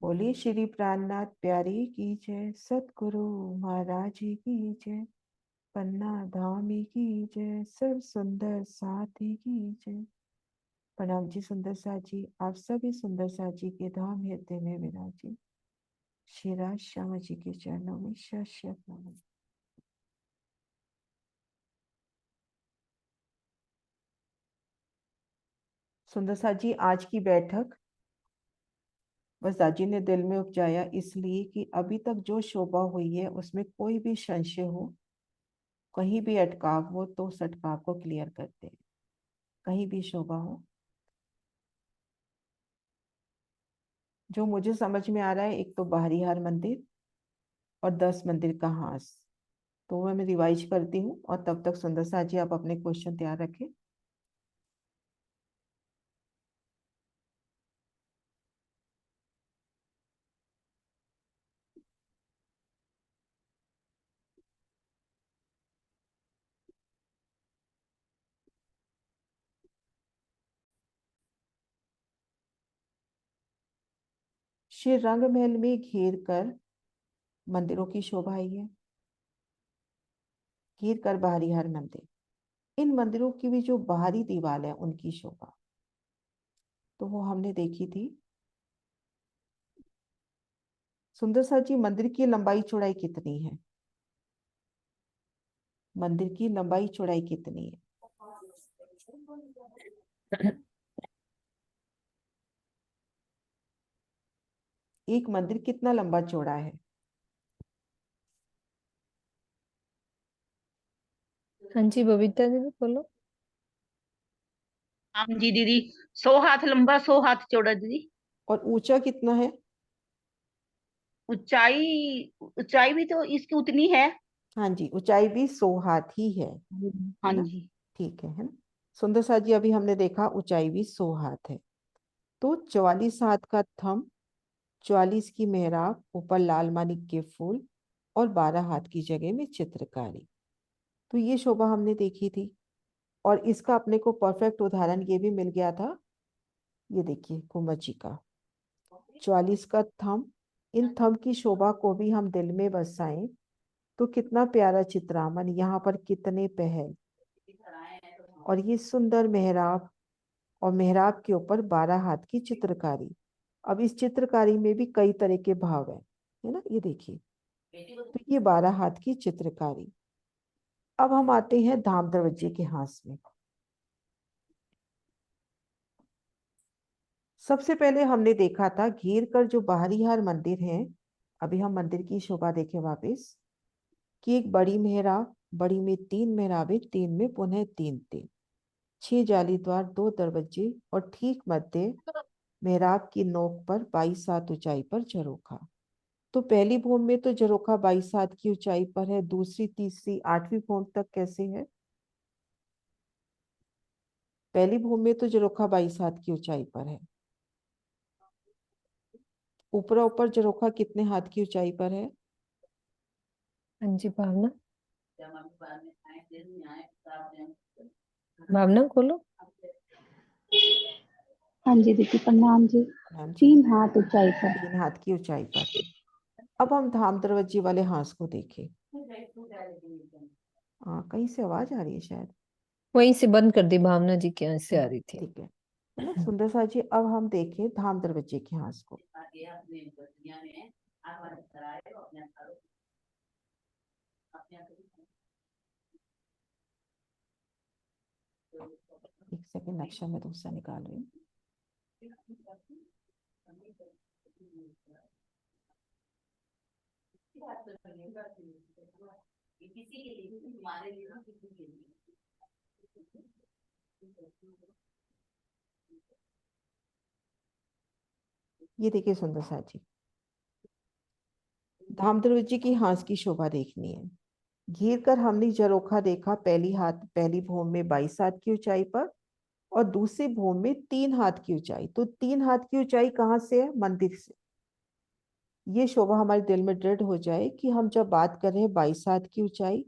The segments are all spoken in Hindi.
बोलिए श्री प्राणनाथ प्यारी की जय, सतगुरु महाराज जी की जय, पन्ना धामी की जय, सर्व सुंदर साथी की जय। प्रणाम जी सुंदर साथ जी, आप सभी सुंदर साथ जी के धाम हृदय में विराजी। श्री राज श्याम जी के चरणों में शत शत नमन। सुंदर साथ जी, आज की बैठक बस दादी ने दिल में उपजाया इसलिए कि अभी तक जो शोभा हुई है उसमें कोई भी संशय हो, कहीं भी अटकाव हो तो उस अटकाव को क्लियर करते हैं। कहीं भी शोभा हो, जो मुझे समझ में आ रहा है, एक तो बाहरी हार मंदिर और 10 मंदिर का हास। तो मैं रिवाइज करती हूँ और तब तक सुंदर साथ जी आप अपने क्वेश्चन तैयार रखें। श्री रंग महल में घेर कर मंदिरों की शोभा आई है। घेर कर बाहरी हार मंदिर, इन मंदिरों की भी जो बाहरी दीवार है उनकी शोभा तो वो हमने देखी थी। सुंदर साथ जी, मंदिर की लंबाई चौड़ाई कितनी है? मंदिर की लंबाई चौड़ाई कितनी है? एक मंदिर कितना लंबा चौड़ा है? हाँ जी बबीता दीदी बोलो। हाँ जी दीदी, 100 हाथ लंबा 100 हाथ चौड़ा दीदी। और ऊंचा कितना है? ऊंचाई ऊंचाई भी तो इसकी उतनी है। हाँ जी, ऊंचाई भी 100 हाथ ही है हाँ ना? जी। ठीक है ना? सुंदर साथ जी, अभी हमने देखा ऊंचाई भी 100 हाथ है। तो 44 हाथ का थंब, 44 की मेहराब, ऊपर लाल मानिक के फूल और 12 हाथ की जगह में चित्रकारी। तो ये शोभा हमने देखी थी और इसका अपने को परफेक्ट उदाहरण ये भी मिल गया था। ये देखिए गुम्बद जी का 44 का थंब, इन थंब की शोभा को भी हम दिल में बसाएं तो कितना प्यारा चित्रामन, यहाँ पर कितने पहल और ये सुंदर मेहराब और मेहराब के ऊपर 12 हाथ की चित्रकारी। अब इस चित्रकारी में भी कई तरह के भाव है ना? ये देखिए, तो ये 12 हाथ की चित्रकारी। अब हम आते हैं धाम दरवाजे के हास में। सबसे पहले हमने देखा था घेर कर जो बाहरी हार मंदिर है। अभी हम मंदिर की शोभा देखें वापस कि एक बड़ी मेहराब, बड़ी में 3 मेहराबें, 3 में पुनः 3 3, 6 जाली द्वार, 2 दरवाजे और ठीक मध्य मेहराब की नोक पर 22 हाथ ऊंचाई पर झरोखा। तो पहली भूमि में तो झरोखा 22 हाथ की ऊंचाई पर है, दूसरी तीसरी आठवीं भूमि तक कैसे है? पहली भूमि में तो झरोखा 22 हाथ की ऊंचाई पर है। ऊपर ऊपर झरोखा कितने हाथ की ऊंचाई पर है? हाँ जी भावना, भावना खोलो। हाँ जी दीदी प्रणाम जी। मैम जी, 3 हाथ ऊंचाई पर। 3 हाथ की ऊंचाई पर है। अब हम धाम दरवाजे वाले हांस को देखें। हाँ, कहीं से आवाज आ रही है शायद। वहीं से बंद कर दी, भावना जी के यहाँ से आ रही थी। ठीक है ना सुंदर सा जी? अब हम देखें धाम दरवाजे के हांस को। एक सेकंड, नक्शा में दूसरा निकाल रही हूँ। ये देखिए सुंदर सा जी, धाम दरवाजे की हांस की शोभा देखनी है। घेर कर हमने झरोखा देखा, पहली भूमि में 22 हाथ की ऊंचाई पर और दूसरी भूमि में 3 हाथ की ऊंचाई। तो 3 हाथ की ऊंचाई कहाँ से है? मंदिर से। ये शोभा हमारे दिल में दृढ़ हो जाए कि हम जब बात कर रहे हैं 22 हाथ की ऊंचाई,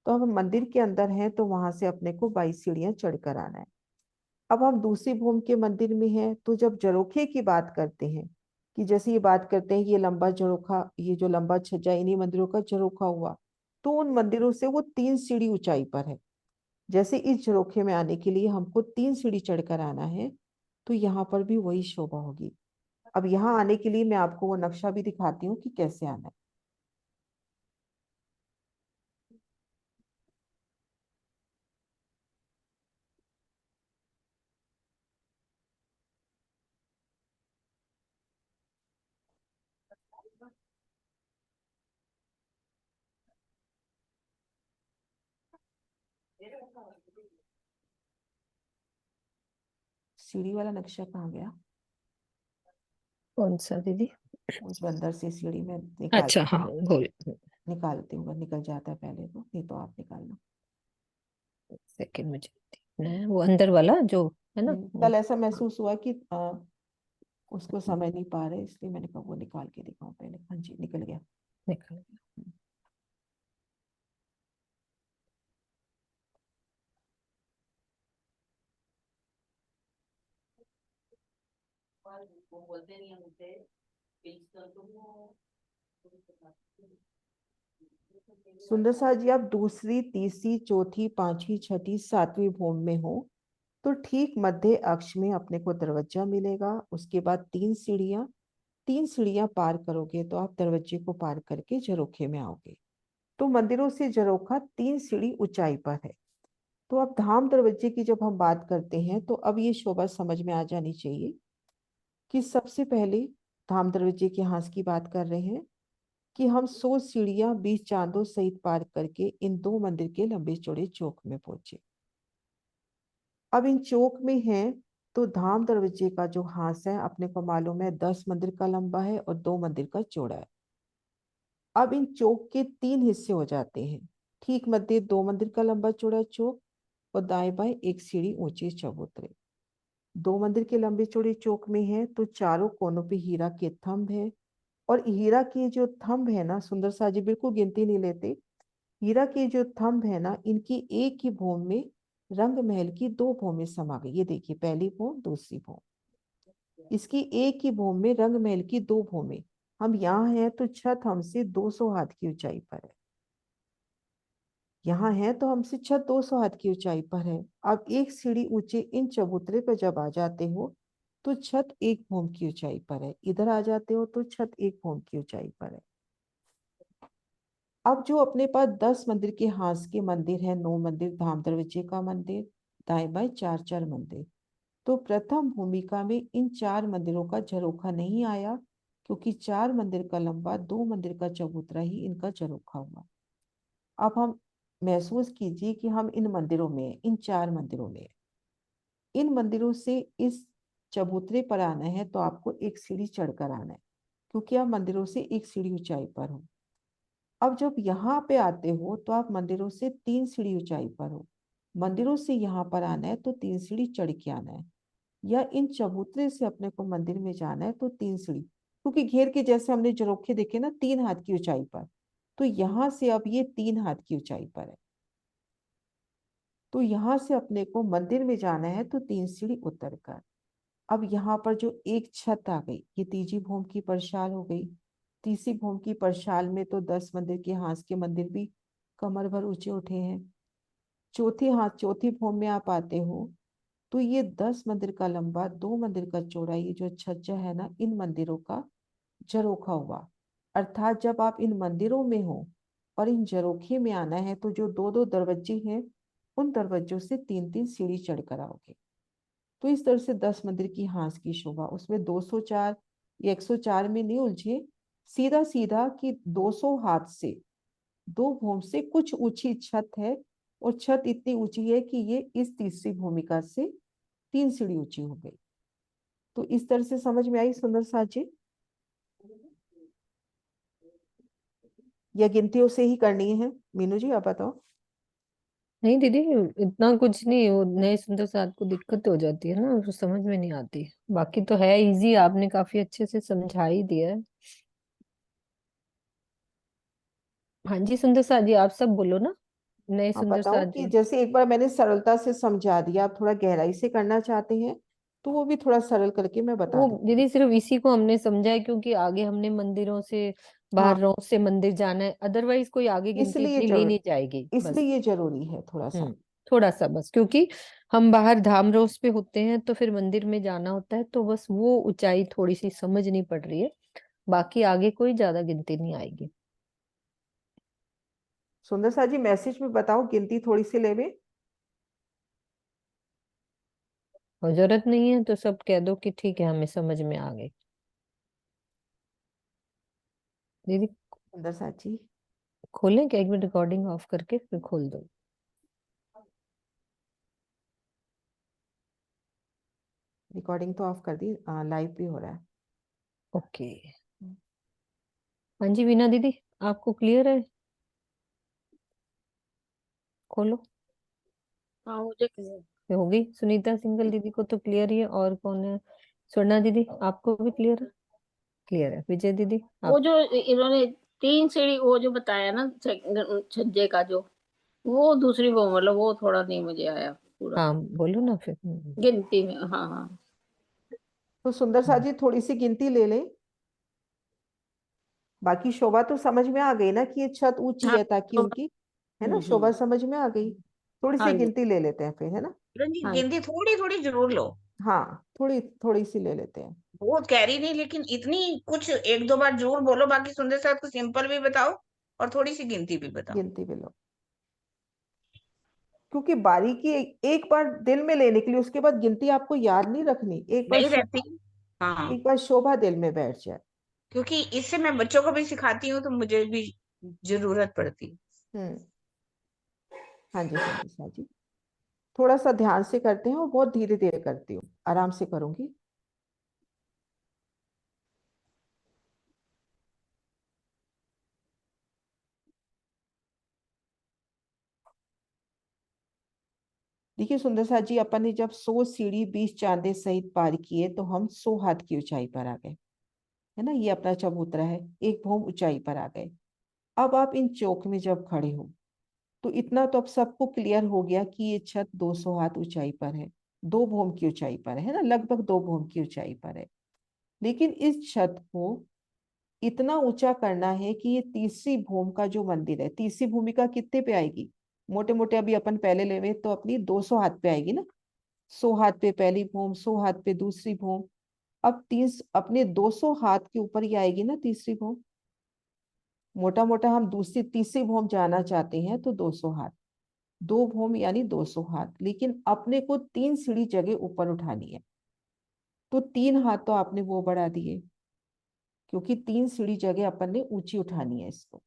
तो हम मंदिर के अंदर हैं तो वहां से अपने को 22 सीढ़ियां चढ़कर आना है। अब हम दूसरी भूमि के मंदिर में हैं तो जब झरोखे की बात करते हैं कि जैसे ये बात करते हैं कि ये लंबा झरोखा, ये जो लंबा छज्जा इन्हीं मंदिरों का झरोखा हुआ, तो उन मंदिरों से वो 3 सीढ़ी ऊंचाई पर है। जैसे इस झरोखे में आने के लिए हमको 3 सीढ़ी चढ़कर आना है, तो यहाँ पर भी वही शोभा होगी। अब यहाँ आने के लिए मैं आपको वो नक्शा भी दिखाती हूँ कि कैसे आना है। सीढ़ी वाला नक्शा कहाँ गया? कौन सा दीदी? उस बंदर से सीढ़ी में अच्छा हाँ गोल। निकालती हूँ, निकल जाता है पहले तो, नहीं तो आप निकालना। सेकंड मुझे देखना है वो अंदर वाला जो है ना वो। कल ऐसा महसूस हुआ कि उसको समझ नहीं पा रहे, इसलिए मैंने कहा वो निकाल के दिखाऊं पहले। हाँ जी, निकल गया। निकल गया। सुंदर सा जी, आप दूसरी, तीसरी, चौथी, पांचवी, छठी, सातवीं भूमि में हो तो ठीक मध्य अक्ष में अपने को दरवाजा मिलेगा। उसके बाद 3 सीढ़ियां, 3 सीढ़ियां पार करोगे तो आप दरवाजे को पार करके झरोखे में आओगे। तो मंदिरों से झरोखा 3 सीढ़ी ऊंचाई पर है। तो अब धाम दरवाजे की जब हम बात करते हैं तो अब ये शोभा समझ में आ जानी चाहिए कि सबसे पहले धाम दरवाजे के हाथ की बात कर रहे हैं कि हम 100 सीढ़ियां 20 चांदों सहित पार करके इन 2 मंदिर के लंबे चौड़े चौक में पहुंचे। अब इन चौक में है तो धाम दरवाजे का जो हाथ है अपने को मालूम है 10 मंदिर का लंबा है और 2 मंदिर का चौड़ा है। अब इन चौक के 3 हिस्से हो जाते हैं। ठीक मध्य 2 मंदिर का लंबा चौड़ा चौक और दाएं बाएं 1 सीढ़ी ऊंचे चबूतरे। 2 मंदिर के लंबे चौड़े चौक में है तो चारों कोनों पे हीरा के थंब है। और हीरा के जो थंब है ना सुंदर सा जी, बिल्कुल गिनती नहीं लेते। हीरा के जो थंब है ना, इनकी एक ही भूमि में रंग महल की 2 भूमि समा गई। ये देखिए, पहली भूमि, दूसरी भूमि, इसकी एक ही भूमि में रंग महल की 2 भूमि। हम यहाँ हैं तो छत हमसे 200 हाथ की ऊंचाई पर है। यहाँ है तो हमसे छत 200 हाथ की ऊंचाई पर है। अब 1 सीढ़ी ऊंचे इन चबूतरे पर जब आ जाते हो तो छत 1 भूमि की ऊंचाई पर है। इधर आ जाते हो तो छत 1 भूमि की ऊंचाई पर है। अब जो अपने पास 10 मंदिर के हाथ के मंदिर है, 9 मंदिर, धाम दरवाजे का मंदिर, दाएं बाएं 4 4 मंदिर। तो प्रथम भूमिका में इन 4 मंदिरों का झरोखा नहीं आया क्योंकि 4 मंदिर का लंबा, 2 मंदिर का चबूतरा ही इनका झरोखा हुआ। अब हम महसूस कीजिए कि हम इन मंदिरों में, इन 4 मंदिरों में, इन मंदिरों से इस चबूतरे पर आना है तो आपको 1 सीढ़ी चढ़कर आना है क्योंकि आप मंदिरों से 1 सीढ़ी ऊंचाई पर हो। अब जब यहाँ पे आते हो तो आप मंदिरों से 3 सीढ़ी ऊंचाई पर हो। मंदिरों से यहाँ पर आना है तो 3 सीढ़ी चढ़ के आना है, या इन चबूतरे से अपने को मंदिर में जाना है तो 3 सीढ़ी, क्योंकि घेर के जैसे हमने झरोखे देखे ना 3 हाथ की ऊंचाई पर, तो यहाँ से अब ये 3 हाथ की ऊंचाई पर है। तो यहाँ से अपने को मंदिर में जाना है तो 3 सीढ़ी उतर कर। अब यहाँ पर जो एक छत आ गई, ये तीजी भूमि की परसाल हो गई। तीसरी भूमि की परसाल में तो 10 मंदिर के हाथ के मंदिर भी कमर भर ऊंचे उठे हैं। चौथी भूमि में आप आते हो तो ये 10 मंदिर का लंबा, 2 मंदिर का चौड़ा, ये जो छज्जा है ना, इन मंदिरों का झरोखा हुआ। अर्थात जब आप इन मंदिरों में हो और इन झरोखे में आना है तो जो 2 2 दरवाजे हैं उन दरवाजों से 3 3 सीढ़ी चढ़कर आओगे। तो इस तरह से 10 मंदिर की हांस की शोभा, उसमें 204 या 104 में नहीं उलझे, सीधा सीधा कि 200 हाथ से 2 भूमि से कुछ ऊंची छत है। और छत इतनी ऊंची है कि ये इस तीसरी भूमिका से 3 सीढ़ी ऊंची हो गई। तो इस तरह से समझ में आई सुंदर साजी, या गिनतियों से ही करनी है? मीनू जी आप बताओ। नहीं दीदी, इतना कुछ नहीं, वो नए सुंदर साथ को दिक्कत हो जाती है ना, तो समझ में नहीं आती। बाकी तो है इजी, आपने काफी अच्छे से समझा ही दिया है। हाँ जी सुंदर साथ जी, आप सब बोलो ना। नए आप सुंदर बताओ साथ कि जी। जैसे एक बार मैंने सरलता से समझा दिया, आप थोड़ा गहराई से करना चाहते हैं तो वो भी थोड़ा सरल करके मैं बता वो दूंगी। दीदी सिर्फ इसी को हमने समझा है क्योंकि आगे हमने मंदिरों से हाँ, बाहर रोज से मंदिर जाना है, अदरवाइज कोई आगे गिनती इसलिए इतनी ली जरूर नहीं जाएगी बस। इसलिए ये जरूरी है थोड़ा सा। थोड़ा सा बस, क्योंकि हम बाहर धाम रोज पे होते हैं तो फिर मंदिर में जाना होता है, तो बस वो ऊंचाई थोड़ी सी समझनी पड़ रही है, बाकी आगे कोई ज्यादा गिनती नहीं आएगी। सुंदर सा जी मैसेज में बताओ, गिनती थोड़ी सी लेवे। और जरूरत नहीं है तो सब कह दो कि ठीक है हमें समझ में आ गई। दीदी सुंदर सा जी, खोलें क्या, एक मिनट रिकॉर्डिंग ऑफ करके फिर खोल दो। रिकॉर्डिंग तो ऑफ कर दी, लाइव भी हो रहा है। ओके। हाँ जी वीना दीदी, आपको क्लियर है? खोलो। हाँ मुझे clear। ये होगी, सुनीता सिंगल दीदी को तो क्लियर ही है, और कौन है? स्वर्णा दीदी आपको भी क्लियर है? क्लियर है। विजय दीदी वो आप? जो इन्होंने 3 सीढ़ी वो जो बताया ना छज्जे का जो, वो दूसरी वो मतलब वो थोड़ा नहीं मुझे आया पूरा हाँ बोलो ना फिर। गिनती में। हाँ हाँ। तो सुंदर सा जी थोड़ी सी गिनती ले लें। बाकी शोभा तो समझ में आ गई ना कि ये छत ऊंची हाँ है ताकि तो उनकी, है ना, शोभा समझ में आ गई। थोड़ी हाँ सी जी। गिनती ले लेते हैं फिर, है ना। रंजी हाँ गिनती थोड़ी थोड़ी जरूर लो। हाँ, थोड़ी थोड़ी सी ले लेते हैं। बहुत गहरी नहीं, लेकिन इतनी कुछ एक दो बार जरूर बोलो, बाकी सुंदर साथ को सिंपल भी बताओ और थोड़ी सी गिनती भी बताओ। गिनती भी लो, क्योंकि बारीकी एक बार दिल में लेने के लिए उसके बाद गिनती आपको याद नहीं रखनी। एक बार नहीं रहती। हाँ, एक बार शोभा दिल में बैठ जाए। क्योंकि इससे मैं बच्चों को भी सिखाती हूँ तो मुझे भी जरूरत पड़ती है। हम्म। हाँ जी सुंदर सा जी, थोड़ा सा ध्यान से करते हैं और बहुत धीरे धीरे करती हूँ, आराम से करूंगी। देखिए सुंदर सा जी, अपन ने जब 100 सीढ़ी 20 चांदे सहित पार किए तो हम 100 हाथ की ऊंचाई पर आ गए, है ना। ये अपना चबूतरा है, एक भौम ऊंचाई पर आ गए। अब आप इन चौक में जब खड़े हो तो इतना तो अब सबको क्लियर हो गया कि ये छत 200 हाथ ऊंचाई पर है, 2 भौम की ऊंचाई पर है ना, लगभग 2 भौम की ऊंचाई पर है। लेकिन इस छत को इतना ऊंचा करना है कि ये तीसरी भूमि का जो मंदिर है, तीसरी भूमिका कितने पे आएगी? मोटे मोटे अभी अपन पहले लेवे तो अपनी 200 हाथ पे आएगी ना। 100 हाथ पे पहली भूमि, 100 हाथ पे दूसरी भूमि। अब तीस अपने 200 हाथ के ऊपर ही आएगी ना तीसरी भूमि। मोटा मोटा हम दूसरी तीसरी भूमि जाना चाहते हैं तो 200 हाथ, 2 भूमि यानी 200 हाथ, लेकिन अपने को 3 सीढ़ी जगह ऊपर उठानी है। तो 3 हाथ तो आपने वो बढ़ा दिए, क्योंकि 3 सीढ़ी जगह अपन ने ऊंची उठानी है इसको।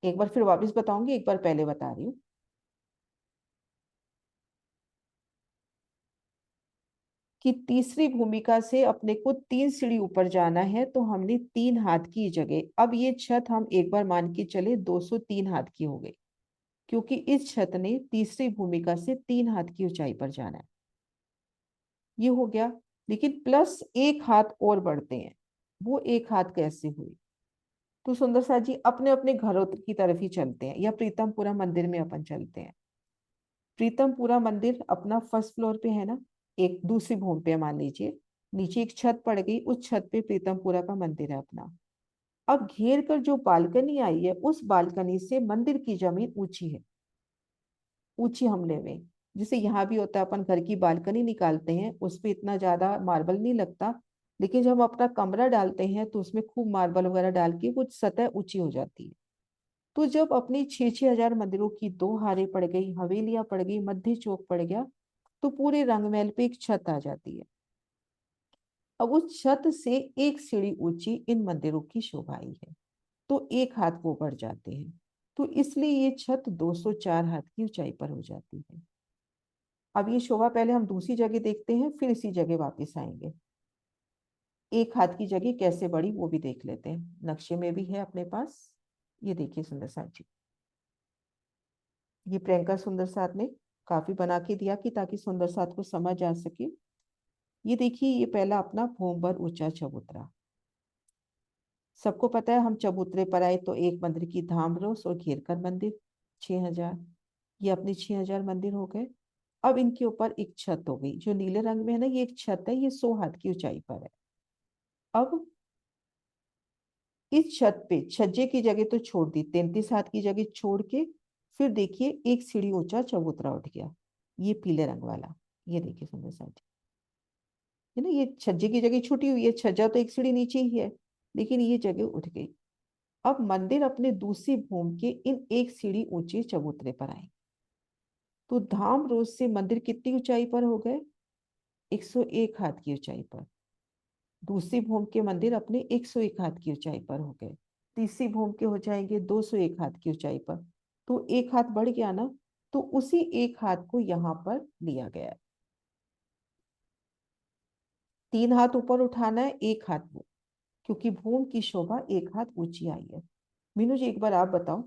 एक बार फिर वापस बताऊंगी, एक बार पहले बता रही हूँ कि तीसरी भूमिका से अपने को 3 सीढ़ी ऊपर जाना है, तो हमने 3 हाथ की जगह, अब ये छत हम एक बार मान के चले 203 हाथ की हो गई, क्योंकि इस छत ने तीसरी भूमिका से 3 हाथ की ऊंचाई पर जाना है। ये हो गया, लेकिन प्लस 1 हाथ और बढ़ते हैं। वो 1 हाथ कैसे हुई? तो सुंदर सा जी अपने अपने घरों की तरफ ही चलते हैं, या प्रीतमपुरा मंदिर में अपन चलते हैं। प्रीतमपुरा मंदिर अपना फर्स्ट फ्लोर पे है ना, एक दूसरी भूमि पे मान लीजिए, नीचे एक छत पड़ गई, उस छत पे प्रीतमपुरा का मंदिर है अपना। अब घेर कर जो बालकनी आई है, उस बालकनी से मंदिर की जमीन ऊंची है, ऊंची हमले में। जैसे यहाँ भी होता है, अपन घर की बालकनी निकालते हैं, उस पे इतना ज्यादा मार्बल नहीं लगता, लेकिन जब हम अपना कमरा डालते हैं तो उसमें खूब मार्बल वगैरह डाल के वो सतह ऊंची हो जाती है। तो जब अपनी 6-6 हजार मंदिरों की 2 हारें पड़ गई, हवेलियां पड़ गई, मध्य चौक पड़ गया, तो पूरे रंगमहल पे एक छत आ जाती है। अब उस छत से 1 सीढ़ी ऊंची इन मंदिरों की शोभा आई है, तो 1 हाथ वो बढ़ जाते हैं। तो इसलिए ये छत 204 हाथ की ऊंचाई पर हो जाती है। अब ये शोभा पहले हम दूसरी जगह देखते हैं, फिर इसी जगह वापस आएंगे। 1 हाथ की जगह कैसे बढ़ी वो भी देख लेते हैं, नक्शे में भी है अपने पास। ये देखिए सुंदर साथ जी, ये प्रियंका सुंदर साथ ने काफी बना के दिया कि ताकि सुंदर साथ को समझ आ सके। ये देखिए, ये पहला अपना भूमभर ऊंचा चबूतरा। सबको पता है हम चबूतरे पर आए तो एक मंदिर की धाम रोस और घेर कर मंदिर 6 हजार, ये अपने 6 हजार मंदिर हो गए। अब इनके ऊपर एक छत हो गई, जो नीले रंग में है ना, ये एक छत है, ये 100 हाथ की ऊंचाई पर है। अब इस छत पे छज्जे की जगह तो छोड़ दी, 33 हाथ की जगह छोड़ के फिर देखिए एक सीढ़ी ऊंचा चबूतरा उठ गया, ये पीले रंग वाला। ये देखिए सुंदर सा जी, है ना, ये छज्जे की जगह छुटी हुई है, छज्जा तो एक सीढ़ी नीचे ही है, लेकिन ये जगह उठ गई। अब मंदिर अपने दूसरी भूमि के इन एक सीढ़ी ऊंचे चबूतरे पर आए, तो धाम रोज से मंदिर कितनी ऊंचाई पर हो गए? 101 हाथ की ऊंचाई पर। दूसरी भूमि के मंदिर अपने 101 हाथ की ऊंचाई पर हो गए। तीसरी भूमि के हो जाएंगे 201 हाथ की ऊंचाई पर, तो एक हाथ बढ़ गया ना, तो उसी एक हाथ को यहाँ पर लिया गया। 3 हाथ ऊपर उठाना है, एक हाथ वो, क्योंकि भूमि की शोभा एक हाथ ऊंची आई है। मीनू जी एक बार आप बताओ,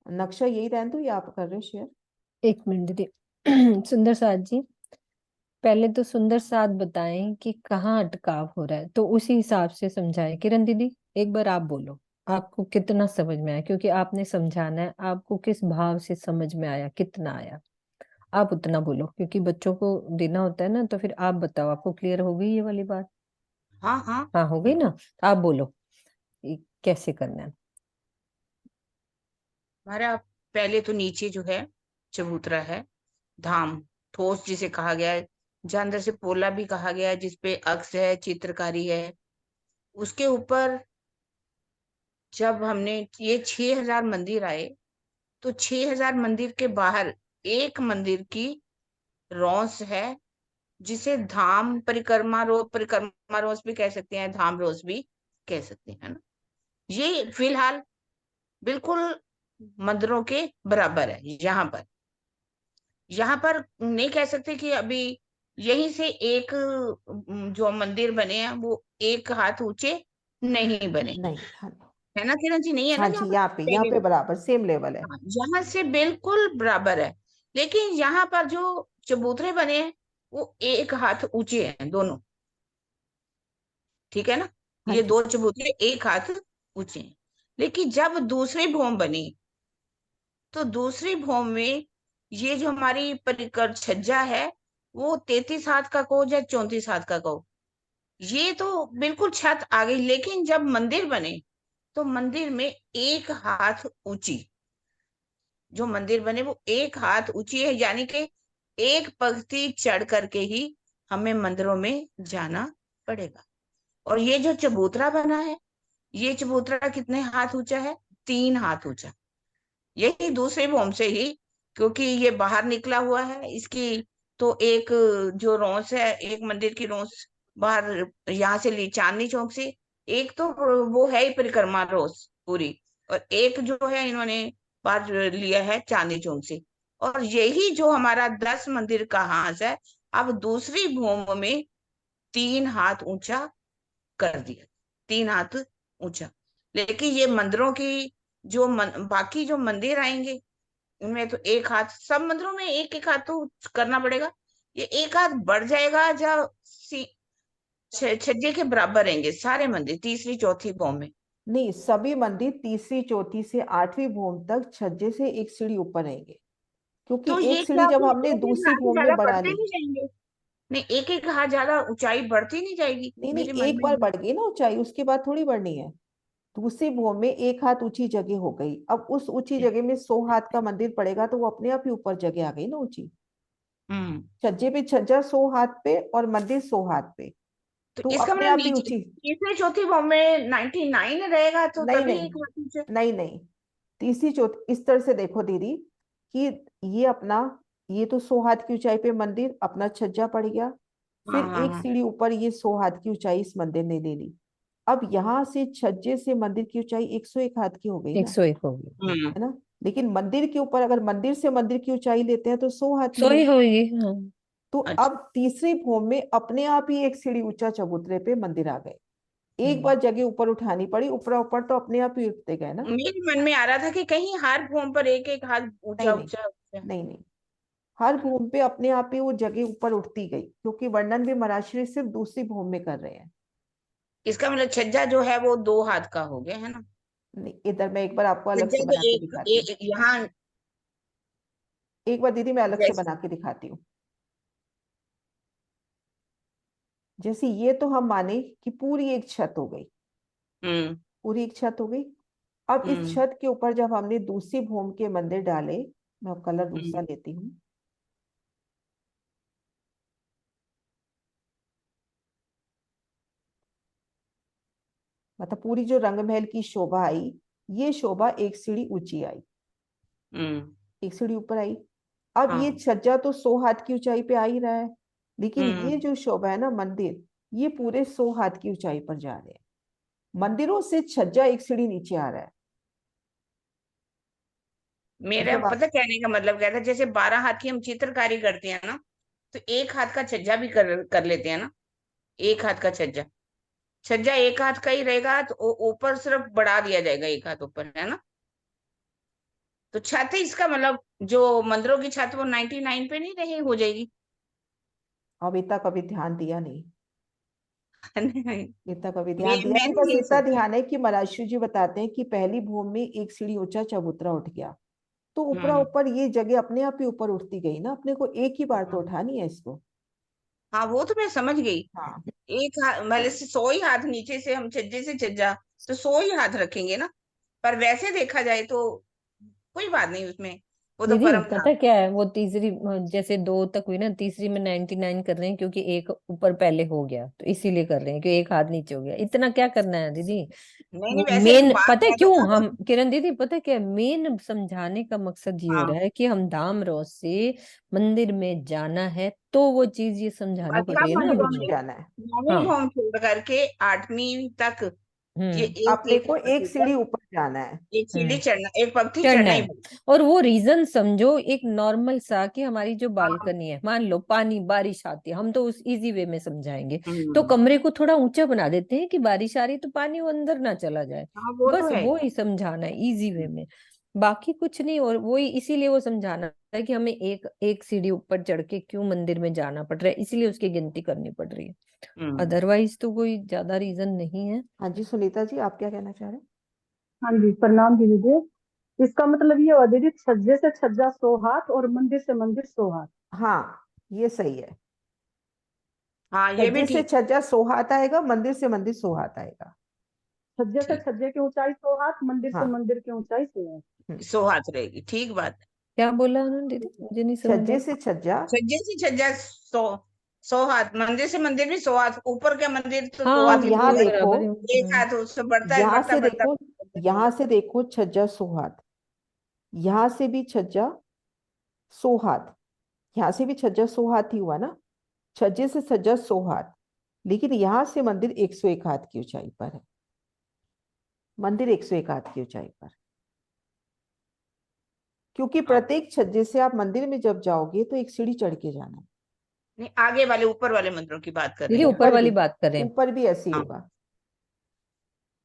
नक्शा यही रहने दो या आप कर रहे हो शेयर? एक मिनट दीदी। सुंदर साथ जी, पहले तो सुंदर साथ बताएं कि कहाँ अटकाव हो रहा है, तो उसी हिसाब से समझाएं। किरण दीदी एक बार आप बोलो, आपको कितना समझ में आया, क्योंकि आपने समझाना है, आपको किस भाव से समझ में आया, कितना आया, आप उतना बोलो, क्योंकि बच्चों को देना होता है ना। तो फिर आप बताओ, आपको क्लियर हो गई ये वाली बात? हाँ हाँ हाँ हो गई ना, तो आप बोलो ये कैसे करना है। हमारा पहले तो नीचे जो है चबूतरा है, धाम ठोस जिसे कहा गया है, जहाँ अंदर से पोला भी कहा गया है, जिसपे अक्ष है, चित्रकारी है। उसके ऊपर जब हमने ये 6000 मंदिर आए, तो 6000 मंदिर के बाहर एक मंदिर की रौस है, जिसे धाम परिक्रमा रोज भी कह सकते हैं, धाम रोज भी कह सकते हैं ना। ये फिलहाल बिल्कुल मंदिरों के बराबर है। यहाँ पर नहीं कह सकते कि अभी यहीं से एक जो मंदिर बने हैं वो एक हाथ ऊंचे नहीं बने, नहीं, हाँ, है ना किरण जी? नहीं है ना हाँ यहाँ जी, पर यहाँ पहले पे बराबर सेम लेवल है। हाँ, यहाँ से बिल्कुल बराबर है। लेकिन यहाँ पर जो चबूतरे बने हैं वो एक हाथ ऊंचे हैं दोनों, ठीक है ना? हाँ ये जी, दो चबूतरे एक हाथ ऊंचे हैं। लेकिन जब दूसरी भूमि बनी, तो दूसरी भूमि में ये जो हमारी परिकर छज्जा है, वो 33 हाथ का कहो या 34 हाथ का कहो, ये तो बिल्कुल छत आ गई। लेकिन जब मंदिर बने, तो मंदिर में एक हाथ ऊंची, जो मंदिर बने वो एक हाथ ऊंची है, यानी कि एक पंक्ति चढ़ करके ही हमें मंदिरों में जाना पड़ेगा। और ये जो चबूतरा बना है, ये चबूतरा कितने हाथ ऊंचा है? 3 हाथ ऊंचा। यही दूसरे भूमि से ही, क्योंकि ये बाहर निकला हुआ है, इसकी तो एक जो रौस है, एक मंदिर की रौस बाहर यहाँ से ली चांदनी चौक से, एक तो वो है ही परिक्रमा रोस पूरी, और एक जो है इन्होंने बाहर लिया है चांदनी चौक से। और यही जो हमारा 10 मंदिर का हाथ है, अब दूसरी भूमि में 3 हाथ ऊंचा कर दिया, 3 हाथ ऊंचा। लेकिन ये मंदिरों की जो बाकी जो मंदिर आएंगे, उनमें तो एक हाथ, सब मंदिरों में एक एक हाथ तो करना पड़ेगा। ये एक हाथ बढ़ जाएगा, या छज्जे के बराबर रहेंगे सारे मंदिर तीसरी चौथी भौम में। नहीं, सभी मंदिर तीसरी चौथी से 8वीं भूमि तक छज्जे से एक सीढ़ी ऊपर रहेंगे, क्योंकि तो ये एक सीढ़ी क्या जब फिर हमने एक एक दूसरी हाथ भूमि ज्यादा में बढ़ा बढ़ते ली। नहीं जाएंगे? नहीं, एक एक हाथ ज्यादा ऊंचाई बढ़ती नहीं जाएगी? नहीं नहीं, मेरे मन एक में बार बढ़ गई ना ऊंचाई, उसके बाद थोड़ी बढ़नी है। दूसरी भूमि में एक हाथ ऊंची जगह हो गई, अब उस ऊंची जगह में 100 हाथ का मंदिर पड़ेगा, तो वो अपने आप ही ऊपर जगह आ गई ना ऊंची। हम्म छज्जे पे छज्जा 100 हाथ पे और मंदिर 100 हाथ पे, तो तो इसका अपने मतलब आप ही नीचे ऊंची। तीसरी चौथी भौम में 99 रहेगा, तो नहीं तभी नहीं, एक हाथ ऊंचा। नहीं नहीं, तीसरी चौथी इस तरह से देखो दीदी, कि ये अपना, ये तो 100 हाथ की ऊंचाई पे मंदिर अपना छज्जा पड़ गया, हाँ फिर हाँ एक हाँ। सीढ़ी ऊपर ये 100 हाथ की ऊंचाई इस मंदिर ने ले ली। अब यहाँ से छज्जे से मंदिर की ऊंचाई 101 हाथ की हो गई ना, 101 हो गई, है ना? लेकिन मंदिर के ऊपर अगर मंदिर से मंदिर की ऊंचाई लेते हैं तो 100 हाथ ही 100 है। ही होगी, हाँ। तो अच्छा। अब तीसरी भूमि में अपने आप ही एक सीढ़ी ऊंचा चबूतरे पे मंदिर आ गए। एक हम्म। बार जगह ऊपर उठानी पड़ी, ऊपर ऊपर तो अपने आप ही उठते गए ना। मेरे मन में आ रहा था कि कहीं हर भूमि पर एक एक हाथ नहीं ऊंचा नहीं, ऊंचा ऊंचा, नहीं नहीं, हर भूमि पे अपने आप ही वो जगह ऊपर उठती गई, क्योंकि वर्णन भी महाराष्ट्र सिर्फ दूसरी भूमि में कर रहे हैं। इसका मतलब छज्जा जो है वो 2 हाथ का हो गया, है ना? नहीं, इधर मैं एक बार आपको अलग छज्जा से तो बना के दिखाती हूँ। यहाँ एक बार दीदी मैं अलग से जैसे बना के दिखाती हूँ। जैसे ये तो हम माने कि पूरी एक छत हो गई, पूरी एक छत हो गई। अब इस हम्म छत के ऊपर जब हमने दूसरी भूमि के मंदिर डाले, मैं अब कलर दूसरा हम्म लेती हूँ। मतलब पूरी जो रंगमहल की शोभा आई, ये शोभा एक सीढ़ी ऊंची आई, हम्म एक सीढ़ी ऊपर आई। अब ये हाँ छज्जा तो 100 हाथ की ऊंचाई पे आ ही रहा है, लेकिन ये हम्म जो शोभा है ना मंदिर, ये पूरे 100 हाथ की ऊंचाई पर जा रहे हैं। मंदिरों से छज्जा एक सीढ़ी नीचे आ रहा है। मेरा मतलब आप, पता कहने का मतलब क्या था, जैसे 12 हाथ की हम चित्रकारी करते हैं ना, तो एक हाथ का छज्जा भी कर लेते हैं ना। एक हाथ का छज्जा, छज्जा एक हाथ का ही रहेगा, तो ऊपर सिर्फ बढ़ा दिया जाएगा एक हाथ ऊपर, है ना। तो छत है इसका मतलब, जो मंदिरों की छत वो 99 पे नहीं रहे हो जाएगी। अब इतना कभी ध्यान दिया नहीं, मैं इतना कभी ध्यान दिया नहीं। मैंने बस यही इतना सोचा। ध्यान है कि महाराष्ट्र जी बताते हैं कि पहली भूमि में एक सीढ़ी ऊंचा चबूतरा उठ गया, तो ऊपरा हम्म ऊपर ये जगह अपने आप ही ऊपर उठती गई ना, अपने को एक ही बार तो हाँ उठानी है इसको। हाँ, वो तो मैं समझ गई। हाँ, एक हाथ मतलब से 100 ही हाथ नीचे से हम छज्जे से छज्जा, तो 100 ही हाथ रखेंगे ना। पर वैसे देखा जाए तो कोई बात नहीं उसमें, वो तो दीदी परम था। पता क्या है, वो तीसरी जैसे दो तक हुई ना, तीसरी में 99 कर रहे हैं क्योंकि एक ऊपर पहले हो गया, तो इसीलिए कर रहे हैं कि एक हाथ नीचे हो गया। इतना क्या करना है दीदी। नहीं नहीं, वो वैसे एक मेन बात पता है ज्यादा क्यों, ज्यादा। हम किरण दीदी पता है क्या मेन समझाने का मकसद ये हो हाँ, रहा है कि हम धाम रोज से मंदिर में जाना है, तो वो चीज ये समझानी और पड़ सब रही है ना मंदिरों अभी में हमें। जाना है। 9वीं हाँ। भूमि छोड़ करके 8वीं तक, ये हम्म एक अपने एक को एक ऊपर, सीढ़ी ऊपर जाना है। एक सीढ़ी हम्म चढ़ना, एक पंक्ति चढ़ना चढ़ना ही है। बनता और वो रीजन समझो एक नॉर्मल सा कि हमारी जो है। हाँ बालकनी है, मान लो पानी बारिश आती है, हम तो उस इजी वे में समझाएंगे, तो हम्म कमरे को थोड़ा ऊंचा बना देते हैं कि बारिश आ रही तो पानी वो अंदर ना चला जाए। हाँ, वो तो बस है। वो ही समझाना है इजी वे में, बाकी कुछ नहीं। और वो ही इसीलिए वो समझाना है कि हमें एक एक सीढ़ी ऊपर चढ़ के क्यों मंदिर में जाना पड़ रहा है, इसीलिए उसकी गिनती करनी पड़ रही है। हम्म अदरवाइज तो कोई ज्यादा रीजन नहीं है। हाँ जी, सुनीता जी आप क्या कहना चाह रहे हैं? हाँ जी, प्रणाम जी दीदी। इसका मतलब ये हुआ दीदी, छज्जे से छज्जा 100 हाथ और मंदिर से मंदिर 100 हाथ। हाँ, ये सही है। हाँ, ये भी छज्जे से ठीक। छज्जा 100 हाथ आएगा, मंदिर से मंदिर 100 हाथ आएगा। छज्जे से ठीक, छज्जे की ऊंचाई 100 हाथ, मंदिर से हाँ। मंदिर की ऊंचाई 100 हाथ। हम्म। 100 हाथ रहेगी, ठीक बात है। क्या बोला उन्होंने दीदी, मुझे नहीं समझ छज्जे आया। से छज्जा, छज्जे से छज्जा 100, 100 हाथ, मंदिर से मंदिर भी 100 हाथ, ऊपर का मंदिर तो 100 हाँ हाथ अब ही यहाँ वो पूरा, देखो, बराबर है। एक हाथ उससे बढ़ता है, यहाँ बढ़ता से बढ़ता देखो, बढ़ता यहाँ बढ़ता। से देखो छज्जा 100 हाथ, यहाँ से भी छज्जा 100 हाथ, यहाँ से भी छज्जा 100 हाथ ही हुआ ना। छज्जे से छज्जा 100 हाथ, लेकिन यहाँ से मंदिर 101 हाथ की ऊंचाई पर है। मंदिर 101 हाथ की ऊंचाई पर, क्योंकि हाँ, प्रत्येक छज्जे से आप मंदिर में जब जाओगे तो एक सीढ़ी चढ़ के जाना है। नहीं आगे वाले ऊपर वाले मंदिरों की बात कर दीदी रही हूँ ऊपर मैं। वाली बात कर रहे हैं। ऊपर भी ऐसे ही हाँ, होगा।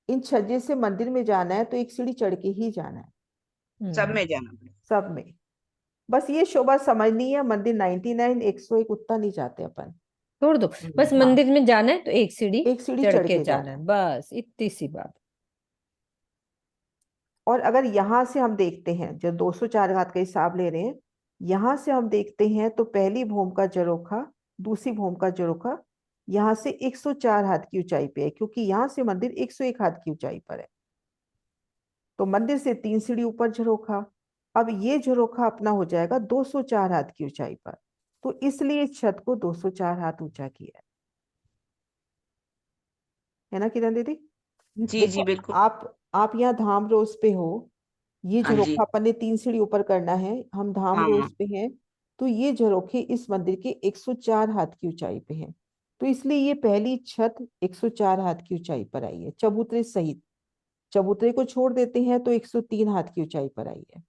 इन छज्जे से मंदिर में जाना है तो एक सीढ़ी चढ़ के ही जाना है, सब हम्म में जाना पड़ेगा। सब में। बस ये शोभा समझनी है, मंदिर 99 101 उतना नहीं जाते अपन। छोड़ दो, बस हाँ, मंदिर में जाना है तो एक सीढ़ी एक सीढ़ी चढ़ चढ़ के के जाना जाना है, है। बस इतनी सी बात। और अगर यहां से हम देखते हैं, जब 204 घात का हिसाब ले रहे हैं, यहां से हम देखते हैं तो पहली भूमि का जरोखा, दूसरी भूमि का जरोखा यहां से 104 हाथ की ऊंचाई पे है, क्योंकि यहां से मंदिर 101 हाथ की ऊंचाई पर है। तो मंदिर से 3 सीढ़ी ऊपर झरोखा। अब ये झरोखा अपना हो जाएगा 204 हाथ की ऊंचाई पर, तो इसलिए इस छत को 204 हाथ ऊंचा किया है ना किरण दीदी? जी देखो, जी बिल्कुल। आप यहाँ धाम रोज पे हो, ये हाँ जी। झरोखा अपन ने 3 सीढ़ी ऊपर करना है, हम धाम हाँ रोज पे हैं, तो ये झरोखे इस मंदिर के 104 हाथ की ऊंचाई पे हैं। तो इसलिए ये पहली छत 104 हाथ की ऊंचाई पर आई है, चबूतरे सहित। चबूतरे को छोड़ देते हैं तो 103 हाथ की ऊंचाई पर आई है ना।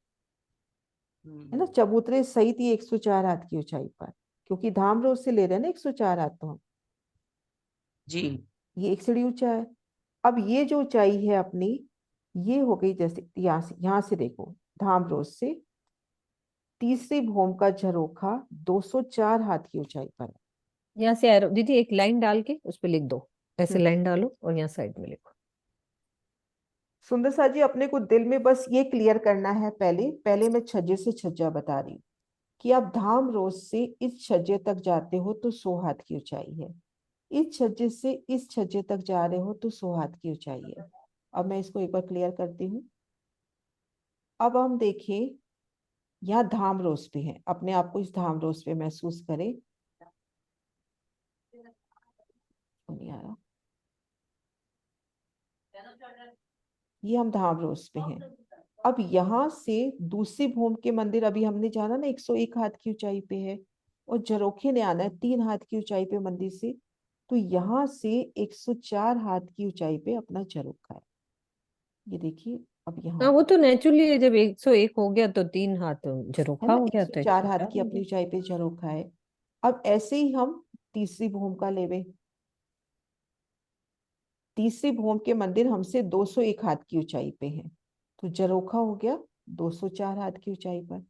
हम्म, चबूतरे सहित ये 104 हाथ की ऊंचाई पर, क्योंकि धाम रोज से ले रहे हैं ना 104 हाथ, तो हम जी। ये एक सीढ़ी ऊंचा है। अब ये जो ऊंचाई है अपनी, ये हो गई, जैसे यहाँ से देखो, धाम रोज से तीसरी भूमि का झरोखा 204 हाथ की ऊंचाई पर है। यहाँ से एरो दीदी एक लाइन डाल के उस पे लिख दो, ऐसे हम्म, लाइन डालो और यहाँ साइड में लिखो। सुंदर सा जी, अपने को दिल में बस ये क्लियर करना है। पहले पहले मैं छज्जे से छज्जा बता रही हूँ कि आप धाम रोज से इस छज्जे तक जाते हो तो 100 हाथ की ऊंचाई है, इस छज्जे से इस छज्जे तक जा रहे हो तो 100 हाथ की ऊंचाई है। अब मैं इसको एक बार क्लियर करती हूँ। अब हम देखें, यहाँ धाम रोज पे है, अपने आप को इस धाम रोज पे महसूस करें। नहीं आ रहा, ये हम धाम रोज पे हैं। अब यहाँ से दूसरी भूमि के मंदिर, अभी हमने जाना ना 101 हाथ की ऊंचाई पे है, और झरोखे ने आना है 3 हाथ की ऊंचाई पे मंदिर से। तो यहाँ से 104 हाथ की ऊंचाई पे अपना झरोखा है। ये देखिए, अब यहाँ हाँ, वो पर तो नेचुरली है, जब 101 हो गया तो 3 हाथ है झरोखा ना, हो गया तो 104 हाथ 104 की हो अपनी गया। ऊंचाई पे झरोखा है। अब ऐसे ही हम तीसरी भूमि का लेवे। तीसरी भूमि के मंदिर हमसे 201 हाथ की ऊंचाई पे है, तो झरोखा हो गया 204 हाथ की ऊंचाई पर।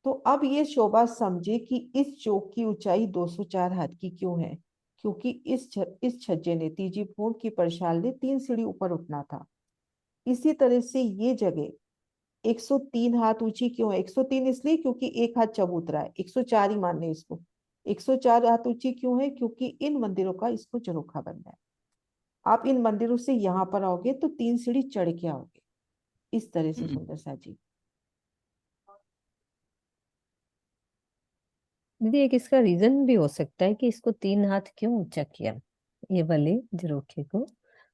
तो अब ये शोभा समझे कि इस चौक की ऊंचाई 204 हाथ की क्यों है, क्योंकि इस छज्जे ने, तीजी भूमि की परछाल ने 3 सीढ़ी ऊपर उठना था। इसी तरह से ये जगह 103 हाथ ऊंची क्यों है? 103 इसलिए क्योंकि एक हाथ चबूतरा है, 104 ही मान लें इसको। 104 हाथ ऊंची क्यों है? क्योंकि इन मंदिरों का इसको झरोखा बनना है। आप इन मंदिरों से यहाँ पर आओगे तो 3 सीढ़ी चढ़ के आओगे, इस तरह से सुंदर सा जी। दीदी, एक इसका रीजन भी हो सकता है कि इसको 3 हाथ क्यों ऊंचा किया, ये वाले झरोखे को,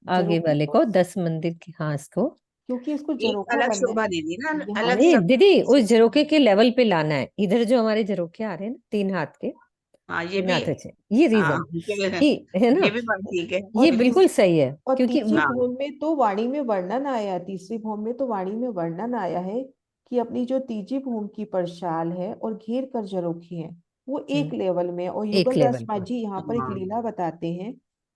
आगे झरोखे वाले को को 10 मंदिर की, हाँ, इसको। क्योंकि इसको एक झरोखा अलग बनना शोभा है। दे दी ना, यहाँ अलग से नहीं सब। दीदी, उस झरोखे के लेवल पे लाना है। इधर जो हमारे झरोखे आ रहे हैं ना 3 हाथ के, हाँ ये 3 भी, हाथ अच्छे, ये हाँ रीजन कि, है ये ना, भी बात ठीक है। ये और बिल्कुल सही है, और क्योंकि तीसरी हाँ भूमि में तो वाणी में वर्णन आया है, तीसरी भूमि में तो वाणी में वर्णन आया है कि अपनी जो तीजी भूमि की परछाल है और घेर कर झरोखी है, वो एक लेवल में। और एक युगल दास लेवल पर। माझी यहाँ पर एक हाँ लीला बताते हैं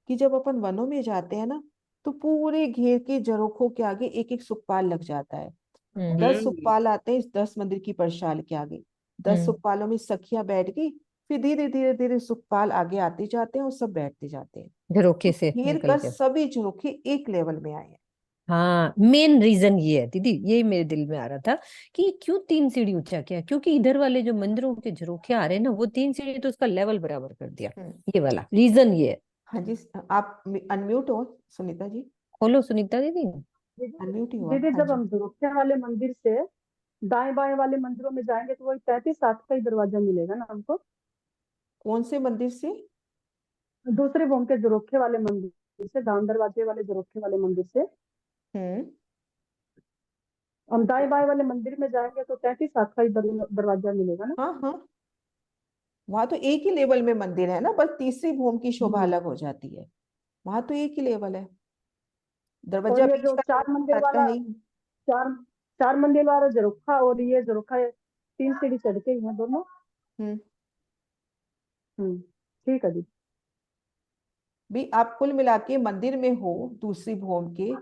कि जब अपन वनों में जाते हैं ना, तो पूरे घेर के झरोखों के आगे एक एक सुखपाल लग जाता है। हम्म 10 हम्म सुखपाल आते हैं इस 10 मंदिर की परछाल के आगे। 10 हम्म सुखपालों में सखियां बैठ गई, फिर धीरे धीरे धीरे सुखपाल आगे आते जाते हैं और सब बैठते जाते हैं। तो झरोखे से घेर निकल कर के। सभी झरोखे एक लेवल में आए हैं। हाँ, मेन रीजन ये है दीदी, यही मेरे दिल में आ रहा था कि ये क्यों 3 सीढ़ी ऊंचा किया, क्योंकि इधर वाले जो मंदिरों के झरोखे आ रहे हैं ना, वो 3 सीढ़ी तो उसका लेवल बराबर कर दिया। हम्म। ये वाला रीजन ये है। हाँ जी, आप अनम्यूट हो सुनीता जी, खोलो सुनीता दीदी। अनम्यूट ही हुआ। दीदी हाँ जब जी। हम झरोखे वाले मंदिर से दाएं बाएं वाले मंदिरों में जाएंगे तो वही 33 हाथ का ही दरवाजा मिलेगा ना हमको? कौन से मंदिर से? दूसरे भूमि के झरोखे वाले मंदिर से, दान दरवाजे वाले झरोखे वाले मंदिर से हम्म। हम दाएं बाएं वाले मंदिर में जाएंगे तो 33 हाथ का ही दरवाजा मिलेगा ना? हाँ हाँ, वहां तो एक ही लेवल में मंदिर है ना, बस तीसरी भूमि की शोभा हम्म। अलग हो जाती है। वहां तो एक ही लेवल है, और दरवाजा ये बीच जो का चार मंदिर आता वाला, है ही। चार चार मंदिर वाला झरोखा और ये झरोखा 3 सीढ़ी चढ़ के ही है दोनों। हम्म। ठीक है जी। भी आप कुल मिला के मंदिर में हो दूसरी भूमि के,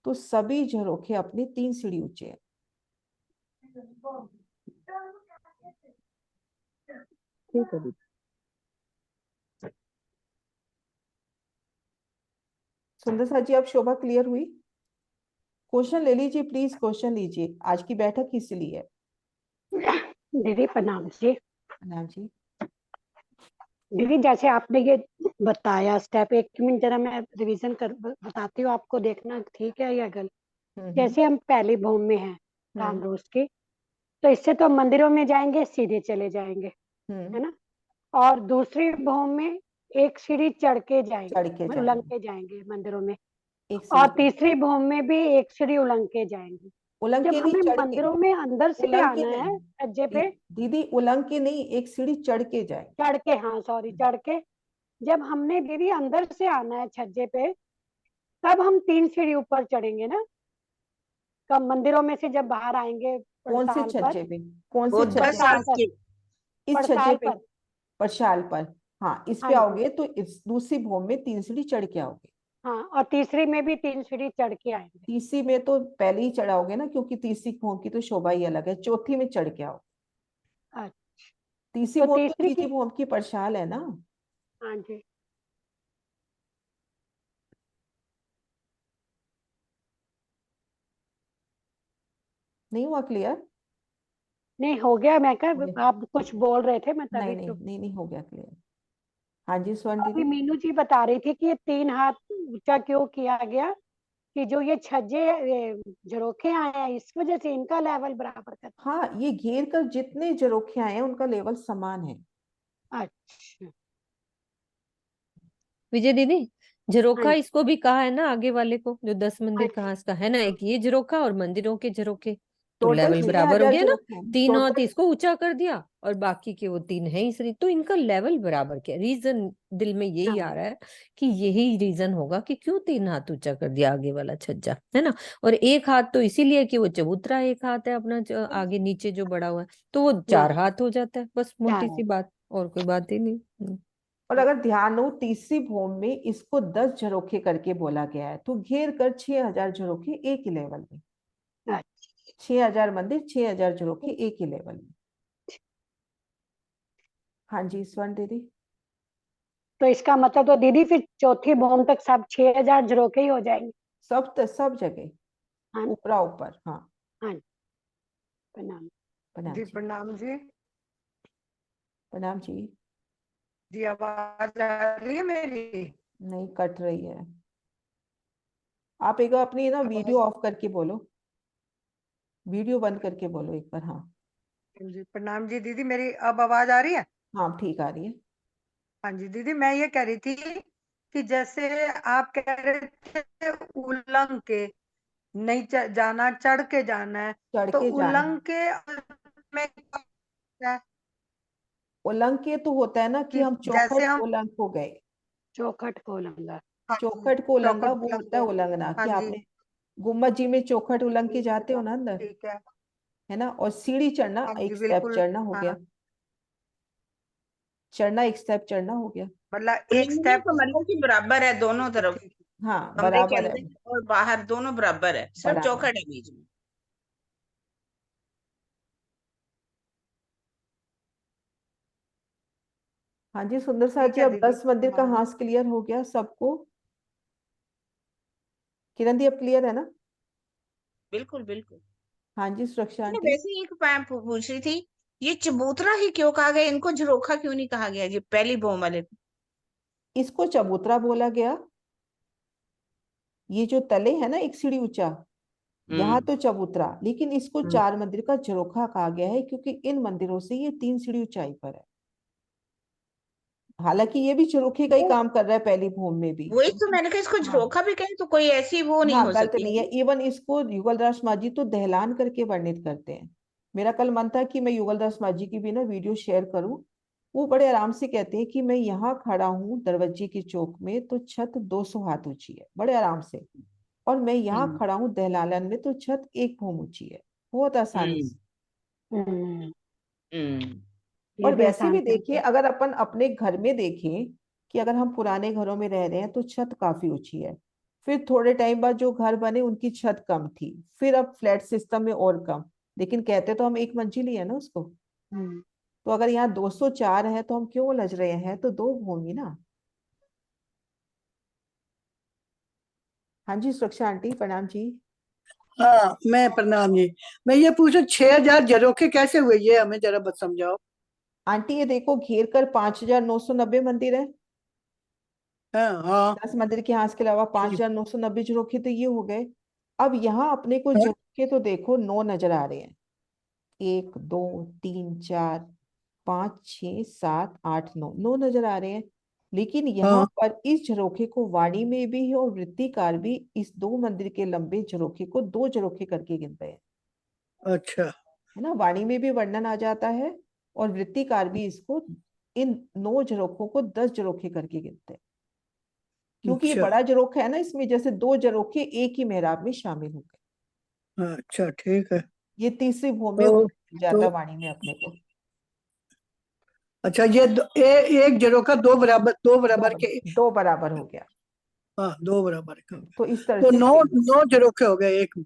तो सभी झरोखे अपने 3 सीढ़ी ऊंचे हैं। ठीक है जी। सुंदर सा जी, अब शोभा क्लियर हुई? क्वेश्चन ले लीजिए प्लीज, क्वेश्चन लीजिए, आज की बैठक इसलिए है। दीदी प्रणाम जी। नाम जी। दीदी जैसे आपने ये बताया स्टेप, 1 मिनट जरा मैं रिवीजन कर बताती हूँ आपको, देखना ठीक है या गलत। हम्म। जैसे हम पहली भूमि में हैं हम्म। रामरोज की, तो इससे तो हम मंदिरों में जाएंगे सीधे चले जाएंगे, हम्म। है ना। और दूसरी भूमि में एक सीढ़ी चढ़ के जाएंगे, चढ़ के उलंग जाएंगे, के जाएंगे मंदिरों में। एक और सीढ़ी पे। तीसरी भूमि में भी एक सीढ़ी उलंग के जाएंगे। उलंग जब के नहीं, हमें चढ़ के। मंदिरों में अंदर से उलंग के आना नहीं, है छज्जे पे, दीदी उलंग के नहीं, एक सीढ़ी चढ़ के जाएंगे। चढ़ के, हाँ सॉरी, चढ़ के जब हमने दीदी अंदर से आना है छज्जे पे, तब हम 3 सीढ़ी ऊपर चढ़ेंगे ना। कब मंदिरों में से जब बाहर आएंगे कौन से पड़ताल पर, छज्जे पे? कौन वो से छज्जे 10 पे? पड़ताल साल पर, के। इस छज्जे पड़ताल पे, पर। परछाल पर। हाँ, इस पे हाँ जी, आओगे तो इस दूसरी भूमि में 3 सीढ़ी चढ़ के आओगे। हाँ, और तीसरी में भी 3 सीढ़ी चढ़ के आएंगे। तीसरी में तो पहले ही चढ़ाओगे ना, क्योंकि तीसरी भूमि की तो शोभा ही अलग है। चौथी में चढ़ के आओ। अच्छा, तीसरी तो भूमि तो तीसरी तीसरी की, भूमि की परछाल है ना। हाँ जी, नहीं हुआ क्लियर? नहीं हो गया, मैं हो कहा गया? आप कुछ बोल रहे थे, मैं नहीं तभी नहीं चुप। नहीं नहीं, हो गया क्लियर। हाँ जी स्वर्ण अभी दीदी। मीनू जी बता रही थी कि ये 3 हाथ ऊंचा क्यों किया गया, कि जो ये छज्जे झरोखे आए हैं इस वजह से इनका लेवल बराबर कर। हाँ, ये घेर कर जितने झरोखे आए हैं उनका लेवल समान है। अच्छा। विजय दीदी, हाँ झरोखा जी, इसको भी कहा है ना, आगे वाले को जो 10 हाँ मंदिर जी, कहा इसका है ना, एक ये झरोखा और मंदिरों के झरोखे, तो टोटल लेवल छह बराबर हो हजार गया ना। झरोखे हैं 3 हाथ टोटल। इसको ऊंचा कर दिया और बाकी के वो 3 है इसलिए, तो इनका लेवल बराबर क्या रीजन दिल में यही आ हाँ रहा है कि यही रीजन होगा कि क्यों 3 हाथ ऊंचा कर दिया आगे वाला छज्जा, है ना। और एक हाथ तो इसीलिए कि वो चबूतरा एक हाथ है अपना, आगे नीचे जो बड़ा हुआ है, तो वो 4 हाँ हाथ हो जाता है, बस मोटी हाँ। सी बात, और कोई बात ही नहीं। और अगर ध्यान हो तीसरी भूमि में इसको 10 झरोखे करके बोला गया है, तो घेर कर 6000 झरोखे एक ही लेवल में। अच्छा। 6000 मंदिर, 6000 झरोखे एक ही लेवल में। हाँ जी स्वर्ण दीदी। तो इसका मतलब तो दीदी फिर चौथी भूमि तक सब 6,000 झरोखे ही हो जाएंगे। सब जगह हाँ ऊपरा ऊपर। हाँ। हाँ जी, प्रणाम। प्रणाम जी जी। प्रणाम जी। प्रणाम जी। जी आवाज आ रही है मेरी? नहीं, कट रही है। आप एक बार अपनी ना वीडियो आवाज ऑफ करके बोलो, वीडियो बंद करके बोलो एक बार। हाँ। जी प्रणाम जी दीदी, मेरी अब आवाज आ रही है? हाँ ठीक आ रही है। हाँ जी दीदी, मैं ये कह रही थी कि जैसे आप कह रहे थे उलंग के नहीं जाना, चढ़ के जाना है, चढ़ तो के जाना। उलंग के में क्या है? उलंग के तो होता है ना कि कि हम जैसे चौखट हम, उलंग को गए। चौखट को लंगा। हाँ जी, चौखट को उलंगा चौखट वो उलंग होता है गए। उलंगना, हाँ कि जी आपने गुम्बद जी में चौखट उलंग के जाते हो ना अंदर, ठीक है। है ना। और सीढ़ी चढ़ना, हाँ जी एक स्टेप बिल्कुल। चढ़ना हो गया। हाँ चढ़ना एक स्टेप चढ़ना हो गया। मतलब एक उल्लंघन स्टेप। का मतलब कि बराबर है दोनों ठीक है तरफ, ठीक है। हाँ कमरे के बराबर है। अंदर और बाहर दोनों बराबर है, सिर्फ बराबर। चौखट है बीच में। हाँ जी सुंदर साथ ठीक जी, है अब दीदी। 10 मंदिर का हाँ हास क्लियर हो गया सबको। किरण दी अब क्लियर है ना? बिल्कुल बिल्कुल। हाँ जी सुरक्षा अच्छा, आंटी। वैसे एक मैं पूछ रही थी, ये चबूतरा ही क्यों कहा गया, इनको झरोखा क्यों नहीं कहा गया, ये पहली बॉम्ब वाले को? इसको चबूतरा बोला गया। ये जो तले है ना एक सीढ़ी ऊंचा, यहाँ हम्म तो चबूतरा, लेकिन इसको हम्म। 4 मंदिर का झरोखा कहा गया है क्योंकि इन मंदिरों से ये 3 सीढ़ी ऊंचाई पर है। हालांकि ये भी झरोखे का ही वो काम कर रहा है पहली भूमि में भी, वही तो क्योंकि मैंने कहा, इसको हाँ झरोखा भी कहें तो कोई ऐसी वो नहीं हाँ हो गलत सकती नहीं है है। ना। इवन इसको युगल दास माझी तो दहलान करके वर्णित करते हैं। मेरा कल मन था कि मैं युगल दास माझी की भी ना वीडियो शेयर करूं। वो बड़े आराम से कहते हैं कि मैं यहाँ खड़ा हूँ दरवाजे की चौक में तो छत 200 हाथ ऊंची है, बड़े आराम से। और मैं यहाँ हम्म खड़ा हूँ दहलान में तो छत 1 भूम ऊंची है, बहुत आसानी हम्म से। हम्म, हम्म ये और भी वैसे आसान भी देखिए, तरीके। अगर अपन अपने घर में देखें कि अगर हम पुराने घरों में रह रहे हैं तो छत काफी ऊंची है। फिर थोड़े टाइम बाद जो घर बने उनकी छत कम थी, फिर अब फ्लैट सिस्टम में और कम। लेकिन कहते तो हम एक मंजिल ही है ना उसको। हम्म, तो अगर यहाँ 204 है तो हम क्यों उलझ रहे हैं, तो 2 होंगी ना। हाँ जी सुरक्षा आंटी प्रणाम जी। हाँ मैं प्रणाम जी। मैं ये पूछू 6,000 झरोखे कैसे हुए, ये हमें जरा बस समझाओ। आंटी ये देखो, घेर कर 5990 मंदिर है। हाँ हाँ 10 मंदिर के यहाँ के अलावा ठीक। 5990 झरोखे तो ये हो गए। अब यहाँ अपने को हाँ झरोखे तो देखो 9 नजर आ रहे हैं। 1 2 3 4 5 6 7 8 9, 9 नजर आ रहे हैं। लेकिन यहाँ हाँ, पर इस झरोखे को वाणी में भी है और वृत्तिकार भी इस 2 मंदिर के लंबे झरोखे को 2 झरोखे करके गिनते हैं, अच्छा है ना। वाणी में भी वर्णन आ जाता है और वृत्तिकार भी इसको इन 9 झरोखों को 10 झरोखे करके गिनते हैं। क्योंकि ये अच्छा। बड़ा झरोखा है ना, इसमें जैसे 2 झरोखे एक ही मेहराब में शामिल हो गए। अच्छा ठीक है। ये तीसरी भूमि में तो मिल जाता तो है वाणी में अपने को। अच्छा ये एक झरोखा दो दो बराबर के। 2 बराबर हो गया। हाँ 2 बराबर का हो गया। तो इस तरह तो से नौ सेम। 9 झरोखे हो गए एक में।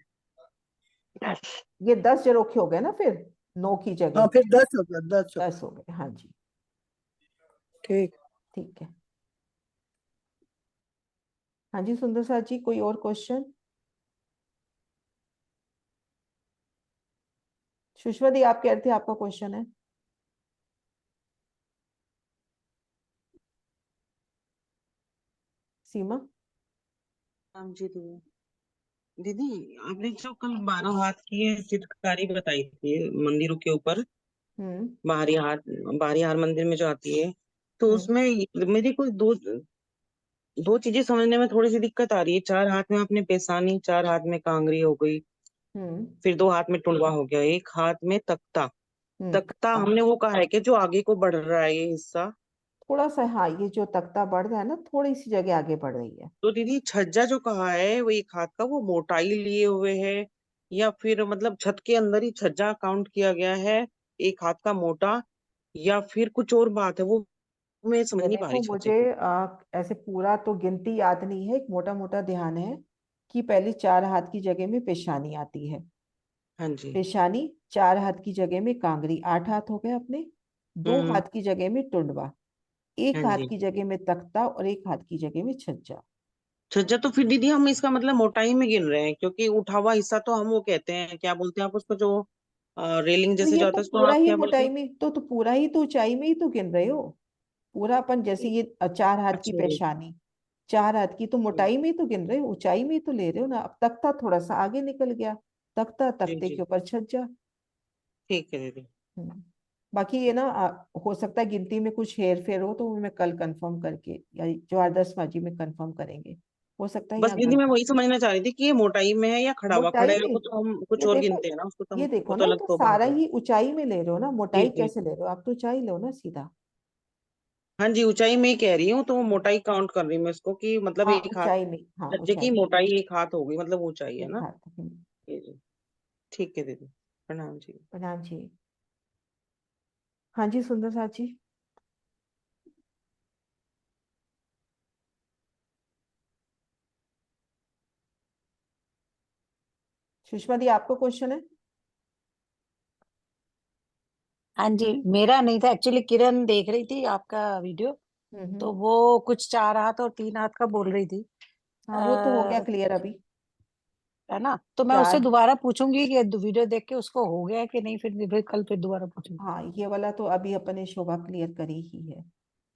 10। ये 10 झरोखे हो गए ना, फिर 9 की हाँ जगह फिर 10 हो गया, 10 हो 10 गया। हो गए। हाँ जी ठीक। ठीक है। हाँ जी सुंदर साथ जी, कोई और क्वेश्चन? सुषमा दी आप कह रहे थे आपका क्वेश्चन है। सीमा। राम जी दीदी। दीदी, आपने जो कल 12 हाथ की ये चित्रकारी बताई थी मंदिरों के ऊपर, हम्म बाहरी हाथ, बाहरी हार मंदिर में जो आती है, तो हम्म उसमें मेरी कोई दो दो चीजें समझने में थोड़ी सी दिक्कत आ रही है। 4 हाथ में आपने पेशानी, 4 हाथ में कांगड़ी हो गई, हम्म फिर 2 हाथ में टुंडवा हो गया, एक हाथ में तख्ता। तख्ता हाँ, हमने वो कहा है कि जो आगे को बढ़ रहा है ये हिस्सा। थोड़ा सा, हाँ, ये जो तख्ता बढ़ रहा है ना, थोड़ी सी जगह आगे बढ़ रही है। तो दीदी छज्जा जो कहा है वो एक हाथ का, वो मोटाई लिए हुए है, या फिर मतलब छत के अंदर ही छज्जा काउंट किया गया है एक हाथ का मोटा, या फिर कुछ और बात है, वो मैं समझ ये नहीं पा देखो, रही छज्जे मुझे की। ऐसे पूरा तो गिनती याद नहीं है, एक मोटा मोटा ध्यान है कि पहली 4 हाथ की जगह में पेशानी आती है। हाँ जी। पेशानी, 4 हाथ की जगह में कांगड़ी, 8 हाथ हो गए अपने। दो हम्म। हाथ की जगह में टुंडवा, हाँ एक हाथ जी। की जगह में तख्ता और एक हाथ की जगह में छज्जा। छज्जा तो फिर दीदी हम इसका मतलब मोटाई में गिन रहे हैं, क्योंकि उठा हुआ हिस्सा तो हम वो कहते हैं, क्या बोलते हैं आप उसको, जो रेलिंग तो जैसे ये जो तो आता है उसको पूरा आप ही क्या बोलते मोटाई हैं? में, तो पूरा ही तो ऊंचाई में ही तो गिन रहे हो। पूरा अपन जैसे ये 4 हाथ की अच्छा जी। पेशानी, 4 हाथ की तो हम्म, मोटाई में ही तो गिन रहे हो, ऊंचाई में ही तो ले रहे हो ना। अब तख्ता थोड़ा सा आगे निकल गया, तख्ता, जी तख्ते के जी। ऊपर छज्जा। ठीक है दीदी। हम्म। बाकी ये ना हो सकता है गिनती में कुछ हेर फेर हो, तो वो मैं कल कंफर्म करके या ज्वारदसवाजी में कंफर्म करेंगे। हो सकता है बस यहाँ दीदी मैं गड़बड़। वही समझना चाह रही थी कि ये मोटाई में है या खड़ा हुआ, मोटाई खड़े में, को तो हम कुछ ये और देखो, गिनते हैं ना, उसको तो ये वो देखो तो ना, अलग तो शोभा सारा है। ही ऊंचाई में ले रहे हो ना, जी मोटाई जी। कैसे ले रहे हो आप? तो ऊंचाई लो ना सीधा। हाँ जी, ऊंचाई में ही कह रही हूँ, तो वो मोटाई काउंट कर रही हूँ मैं इसको, कि मतलब हाँ एक हाथ, ऊंचाई में, हाँ छज्जे ऊंचाई की में, मोटाई एक हाथ हो गई, मतलब ऊंचाई है एक ना। हाथ। जी जी। ठीक है दीदी, प्रणाम जी। प्रणाम जी। हाँ जी, सुंदर साथ जी। सुषमा दी आपको क्वेश्चन है? हाँ जी, मेरा नहीं था एक्चुअली, किरण देख रही थी आपका वीडियो, हम्म। तो वो कुछ 4 हाथ और 3 हाथ का बोल रही थी। हाँ, वो तो हो गया आ, क्लियर अभी। है ना, तो मैं उससे 4, दोबारा पूछूंगी कि वीडियो देख के उसको हो गया है कि नहीं, फिर कल फिर दोबारा पूछूंगी। हाँ, ये वाला तो अभी अपने शोभा क्लियर करी ही है।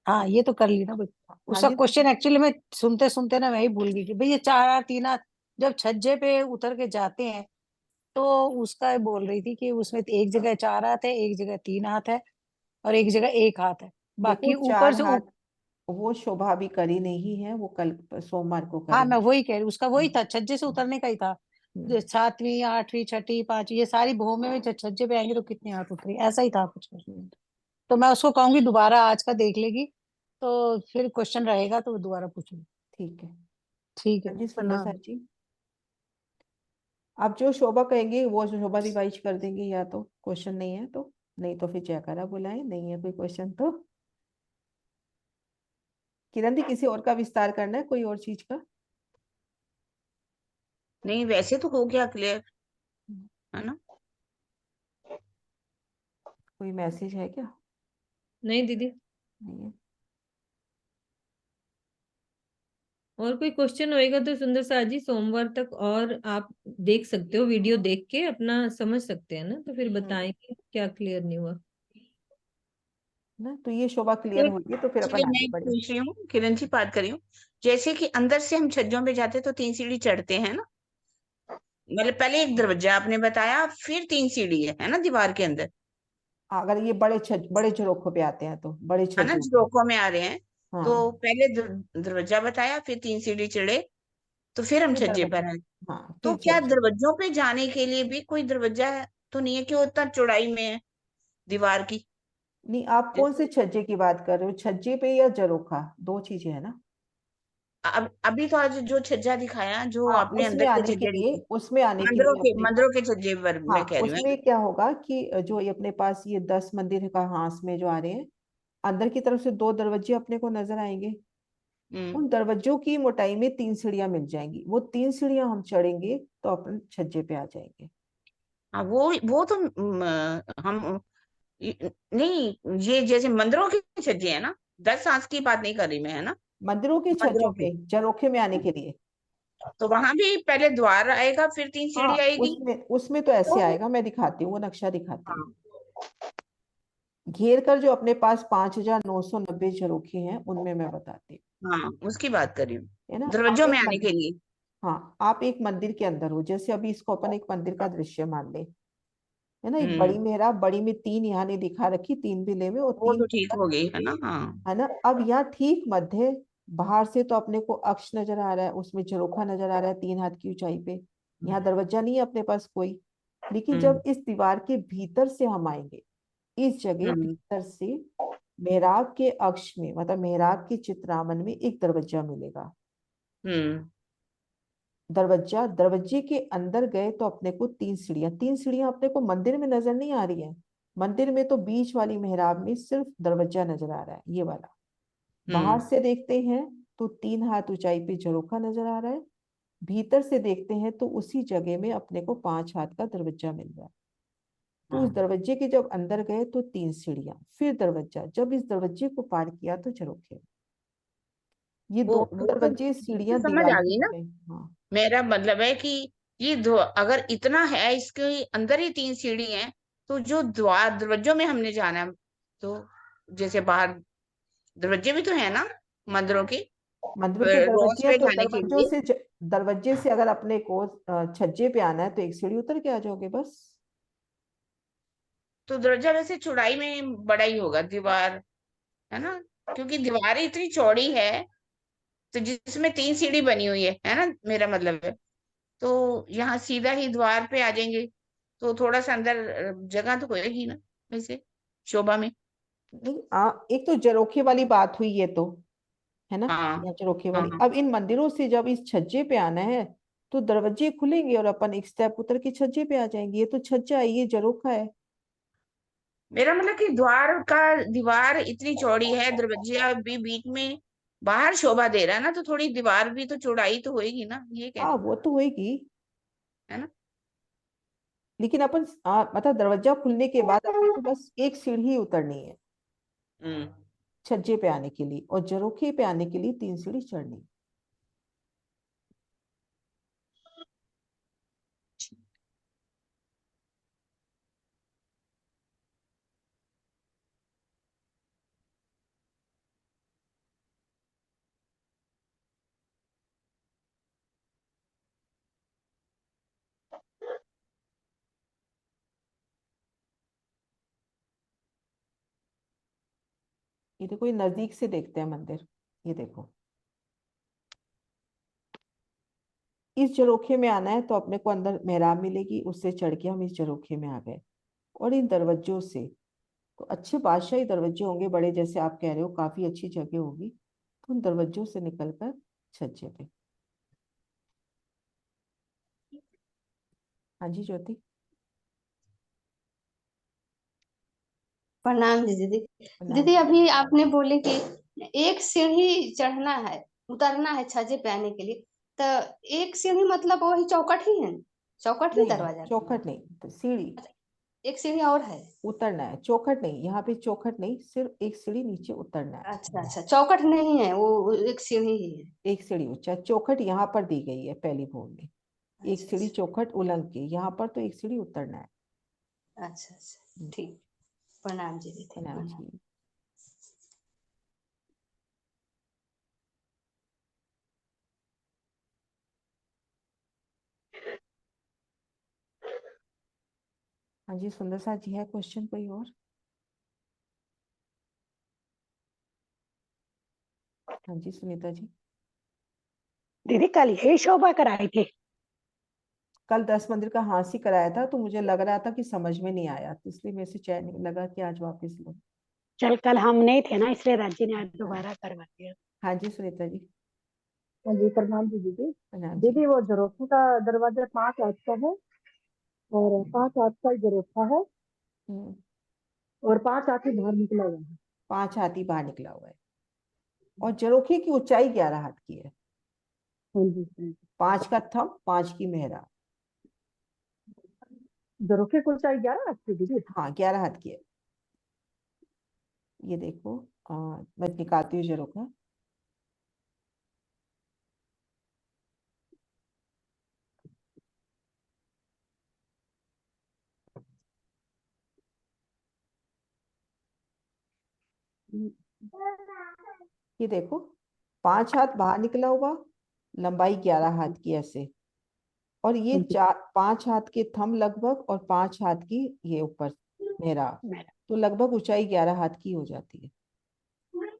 हाँ, ये तो कर ली ना भाई। हाँ उसका जी, क्वेश्चन एक्चुअली मैं सुनते सुनते ना मैं ही भूल गई कि भाई ये 4 हाथ 3 हाथ जब छज्जे पे उतर के जाते हैं, तो उसका बोल रही थी कि उसमें एक जगह 4 हाथ है, एक जगह 3 हाथ है, और एक जगह एक हाथ है, देखो बाकी ऊपर चार से हाथ वो शोभा अभी करी नहीं है, वो कल सोमवार को हाँ, मैं करेंगे। वही कह रही हूँ, उसका वही हाँ, था, छज्जे से हाँ, उतरने का ही था। हम्म, जो 7वीं 8वीं 6ठी 5वीं ये सारी भूमि में जब छज्जे पे आएंगे तो कितने हाथ उतरे, ऐसा ही था कुछ। हम्म, तो मैं उसको कहूंगी दोबारा आज का देख लेगी, तो फिर क्वेश्चन रहेगा तो वो दोबारा पूछूंगी। ठीक है। ठीक है, हाँ जी, सुंदर साथ प्रणाम। जी। आप जो शोभा कहेंगे वो शोभा रिवाइज कर देंगे, या तो क्वेश्चन नहीं है तो, नहीं तो फिर जयकारा बुलाएं, नहीं है कोई क्वेश्चन तो। किरण दी किसी और का विस्तार करना है, कोई और चीज का? नहीं, वैसे तो हो गया क्लियर, है ना। कोई मैसेज है क्या? नहीं दीदी, नहीं है। और कोई क्वेश्चन होएगा तो सुंदर साथ जी सोमवार तक और आप देख सकते हो, वीडियो देख के अपना समझ सकते हैं ना, तो फिर बताएंगे क्या क्लियर नहीं हुआ। ना, तो ये शोभा क्लियर एक होगी तो फिर चलिए अपन आगे मैं बढ़े। पूछ रही हूँ, किरण जी बात कर रही हूँ। जैसे कि अंदर से हम छज्जों पे जाते तो 3 सीढ़ी चढ़ते हैं ना, मतलब पहले एक दरवाजा आपने बताया, फिर 3 सीढ़ी है ना दीवार के अंदर, अगर ये बड़े झरोखों पे आते हैं तो, बड़े है ना, छज्जों पे। झरोकों में आ रहे हैं। तो हाँ, पहले दरवाजा बताया, फिर 3 सीढ़ी चढ़े, तो फिर हम फिर छज्जे दरवाजा। पर हैं। हाँ, तो फिर क्या छज्जा। दरवाजों पे जाने के लिए भी कोई दरवाजा है तो नहीं है कि वो इतना चौड़ाई में है दीवार की? नहीं, आप कौन से छज्जे की बात कर रहे हो, छज्जे पे या झरोखा? दो चीजें है ना। अब अभी तो आज जो छज्जा दिखाया, जो हाँ, आपने उसमें अंदर के आने के छज्जे लिए, दिखे, उसमें आने के मंदिरों लिए के अपने को, मंदिरों के छज्जे पर हाँ, मैं कह रही हूँ, है उसमें क्या होगा कि जो ये अपने पास ये 10 मंदिर का हांस में जो आ रहे हैं, अंदर की तरफ से 2 दरवाजे अपने को नजर आएंगे। ना। उन दरवाजों की मोटाई में 3 सीढ़ियां मिल जाएंगी, वो 3 सीढ़ियां हम चढ़ेंगे तो अपन छज्जे पे आ जाएंगे। हाँ, वो तो हम नहीं, ये जैसे मंदिरों के छज्जे है ना, 10 सांस की बात नहीं कर रही मैं, है ना, मंदिरों के मंदिरों छज्जों के। पे झरोखे में आने के लिए। तो वहां भी पहले द्वार आएगा फिर 3 हाँ, सीढ़ी आएगी। उसमें उसमें तो ऐसे तो आएगा, मैं दिखाती हूँ, वो नक्शा दिखाती हूँ। हाँ घेर कर जो अपने पास 5,990 झरोखे हैं, उनमें मैं बताती हूँ, हाँ, उसकी बात कर रही हूँ, है ना। आप दरवाजों में एक आने के लिए। हाँ, आप एक मंदिर के अंदर हो, जैसे अभी इसको अपन एक मंदिर का दृश्य मान ले, है ना। एक बड़ी हम्म, मेहराब, बड़ी में 3 यहाँ ने दिखा रखी, 3 बिले में, और वो 3 तो ठीक ऊपर, हो गई है ना। हाँ। है ना। अब यहाँ ठीक मध्य, बाहर से तो अपने को अक्ष नजर आ रहा है, उसमें झरोखा नजर आ रहा है 3 हाथ की ऊंचाई पे। यहाँ दरवाजा नहीं है अपने पास कोई, लेकिन हम्म जब इस दीवार के भीतर से हम आएंगे, इस जगह हम्म भीतर से मेहराब के अक्ष में, मतलब मेहराब के चित्रामन में एक दरवाजा मिलेगा। हम्म दरवाजा, दरवाजे के अंदर गए तो अपने को 3 सीढ़ियां अपने को मंदिर में नजर नहीं आ रही है। मंदिर में तो बीच वाली मेहराब में सिर्फ दरवाजा नजर आ रहा है, ये वाला। बाहर हम्म से देखते हैं तो 3 हाथ ऊंचाई पे झरोखा नजर आ रहा है। भीतर से देखते हैं तो उसी जगह में अपने को 5 हाथ का दरवाजा मिल रहा है। तो उस हाँ, दरवाजे के जब अंदर गए तो 3 सीढ़ियां, फिर दरवाजा, जब इस दरवाजे को पार किया तो झरोखे। ये दोनों वो तो दरवाजे मुझे सीढ़ियां समझ आ डिवाइड गई ना। होते हैं, हाँ। मेरा मतलब है कि ये अगर इतना है, इसके अंदर ही 3 सीढ़ी हैं, तो जो द्वार दरवाजों में हमने जाना है, तो जैसे बाहर दरवाजे भी तो है ना मंदिरों के, मंदिरों के रोज दरवाजे हैं, पे तो जाने के लिए। दरवाजे से अगर अपने को छज्जे पे आना है तो एक सीढ़ी उतर के आ जाओगे बस। तो दरवाजा वैसे चौड़ाई में बड़ा ही होगा दीवार, है ना, क्योंकि दीवार इतनी चौड़ी है, तो जिसमें 3 सीढ़ी बनी हुई है ना, मेरा मतलब है। तो यहाँ सीधा ही द्वार पे आ जाएंगे, तो थोड़ा सा अंदर जगह तो होएगी ना वैसे शोभा में। नहीं, एक तो झरोखे वाली बात हुई, ये तो, है ना। हाँ यहाँ झरोखे वाली, हाँ, अब इन मंदिरों से जब इस छज्जे पे आना है तो दरवाजे खुलेंगे और अपन एक स्टेप उतर के छज्जे पे आ जाएंगे। ये तो छज्जा है, ये झरोखा है। मेरा मतलब कि द्वार का दीवार इतनी चौड़ी है, दरवाजा भी बीच में बाहर शोभा दे रहा है ना, तो थोड़ी दीवार भी तो चौड़ाई तो होएगी ना, ये कह हाँ, रही, वो तो होएगी, है ना। लेकिन अपन मतलब दरवाजा खुलने के बाद अपन को बस एक सीढ़ी ही उतरनी है हम्म छज्जे पे आने के लिए, और झरोखे पे आने के लिए 3 सीढ़ी चढ़नी। ये देखो, ये नजदीक से देखते हैं मंदिर, ये देखो। इस झरोखे में आना है तो अपने को अंदर मेहराब मिलेगी, उससे चढ़ के हम इस झरोखे में आ गए। और इन दरवाजों से, तो अच्छे बादशाही दरवाजे होंगे बड़े, जैसे आप कह रहे हो, काफी अच्छी जगह होगी, तो उन दरवाजों से निकलकर छज्जे पे। हाँ जी ज्योति। प्रणाम जी दीदी। प्रणाम। दीदी अभी आपने बोले कि एक सीढ़ी चढ़ना है, उतरना है छज्जे पे आने के लिए, तो एक सीढ़ी मतलब वही चौखट ही है, चौखट ही नहीं नहीं, दरवाजा का चौखट नहीं, तो सीढ़ी एक सीढ़ी और है। उतरना है, चौखट नहीं, यहाँ पे चौखट नहीं, सिर्फ एक सीढ़ी नीचे उतरना है। अच्छा अच्छा, चौखट नहीं है, वो एक सीढ़ी ही है। एक सीढ़ी ऊंचा, चौखट यहाँ पर दी गई है पहली भूम में। एक अच्छा सीढ़ी अच्छा चौखट उलंग के, यहाँ पर तो एक सीढ़ी उतरना है। अच्छा अच्छा, ठीक। प्रणाम जी दीदी, प्रणाम प्रणाम। जी। हाँ जी सुंदर सा जी, है क्वेश्चन कोई और? हाँ जी सुनीता जी। दीदी कल यही शोभा कराई थी। कल 10 मंदिर का हांसी कराया था, तो मुझे लग रहा था कि समझ में नहीं आया, तो इसलिए मेरे से चैन लगा कि आज वापस लो। चल कल हम नहीं थे ना, इसलिए राज्य ने आज दोबारा करवा दिया। हाँ जी सुनीता जी। हाँ जी, प्रणाम जी दीदी। प्रणाम जी। दीदी वो झरोखे का दरवाजा 5 हाथ का है, और 5 हाथ का ही झरोखा है, हम्म, और 5 हाथ ही बाहर निकला हुआ है। 5 हाथी बाहर निकला हुआ है, और झरोखे की ऊंचाई 11 हाथ की है। हाँ जी हाँ जी। 5 का थंब, 5 की मेहराब। झरोखे की ऊंचाई 11 हाथ की दीदी। हाँ, 11 हाथ की है। ये देखो, मैं निकालती हूँ झरोखा। ये देखो 5 हाथ बाहर निकला हुआ, लंबाई 11 हाथ की ऐसे, और ये 5 हाथ के थंब लगभग, और 5 हाथ की ये ऊपर मेहराब, तो लगभग ऊंचाई 11 हाथ की हो जाती है।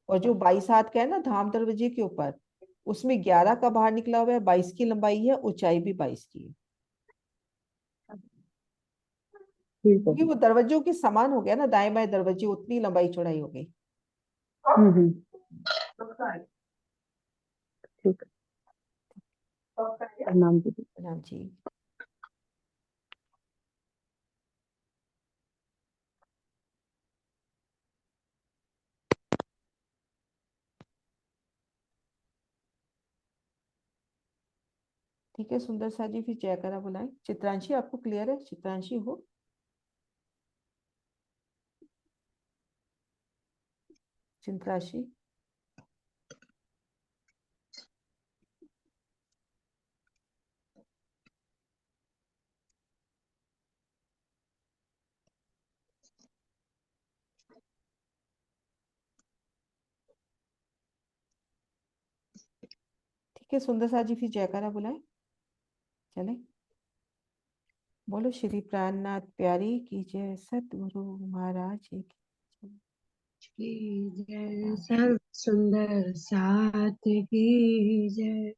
और जो 22 हाथ का है ना धाम दरवाजे के ऊपर, उसमें 11 का बाहर निकला हुआ है, 22 की लंबाई है, ऊंचाई भी 22 की है, क्योंकि वो दरवाजों के समान हो गया ना, दाएं बाएं दरवाजे उतनी लंबाई चौड़ाई हो गई। ठीक है, प्रणाम दीदी। प्रणाम जी। ठीक है सुंदर सा जी, फिर जयकरा बुलाएं। चित्रांशी आपको क्लियर है? चित्रांशी हो? चित्रांशी? ठीक है सुंदर सा जी, फिर जयकरा बुलाएं। चले, बोलो श्री प्राणनाथ प्यारी की जय, सतगुरु महाराज की की जय, सब सुंदर साथ की जय।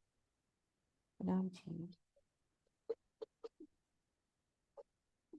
प्रणाम जी।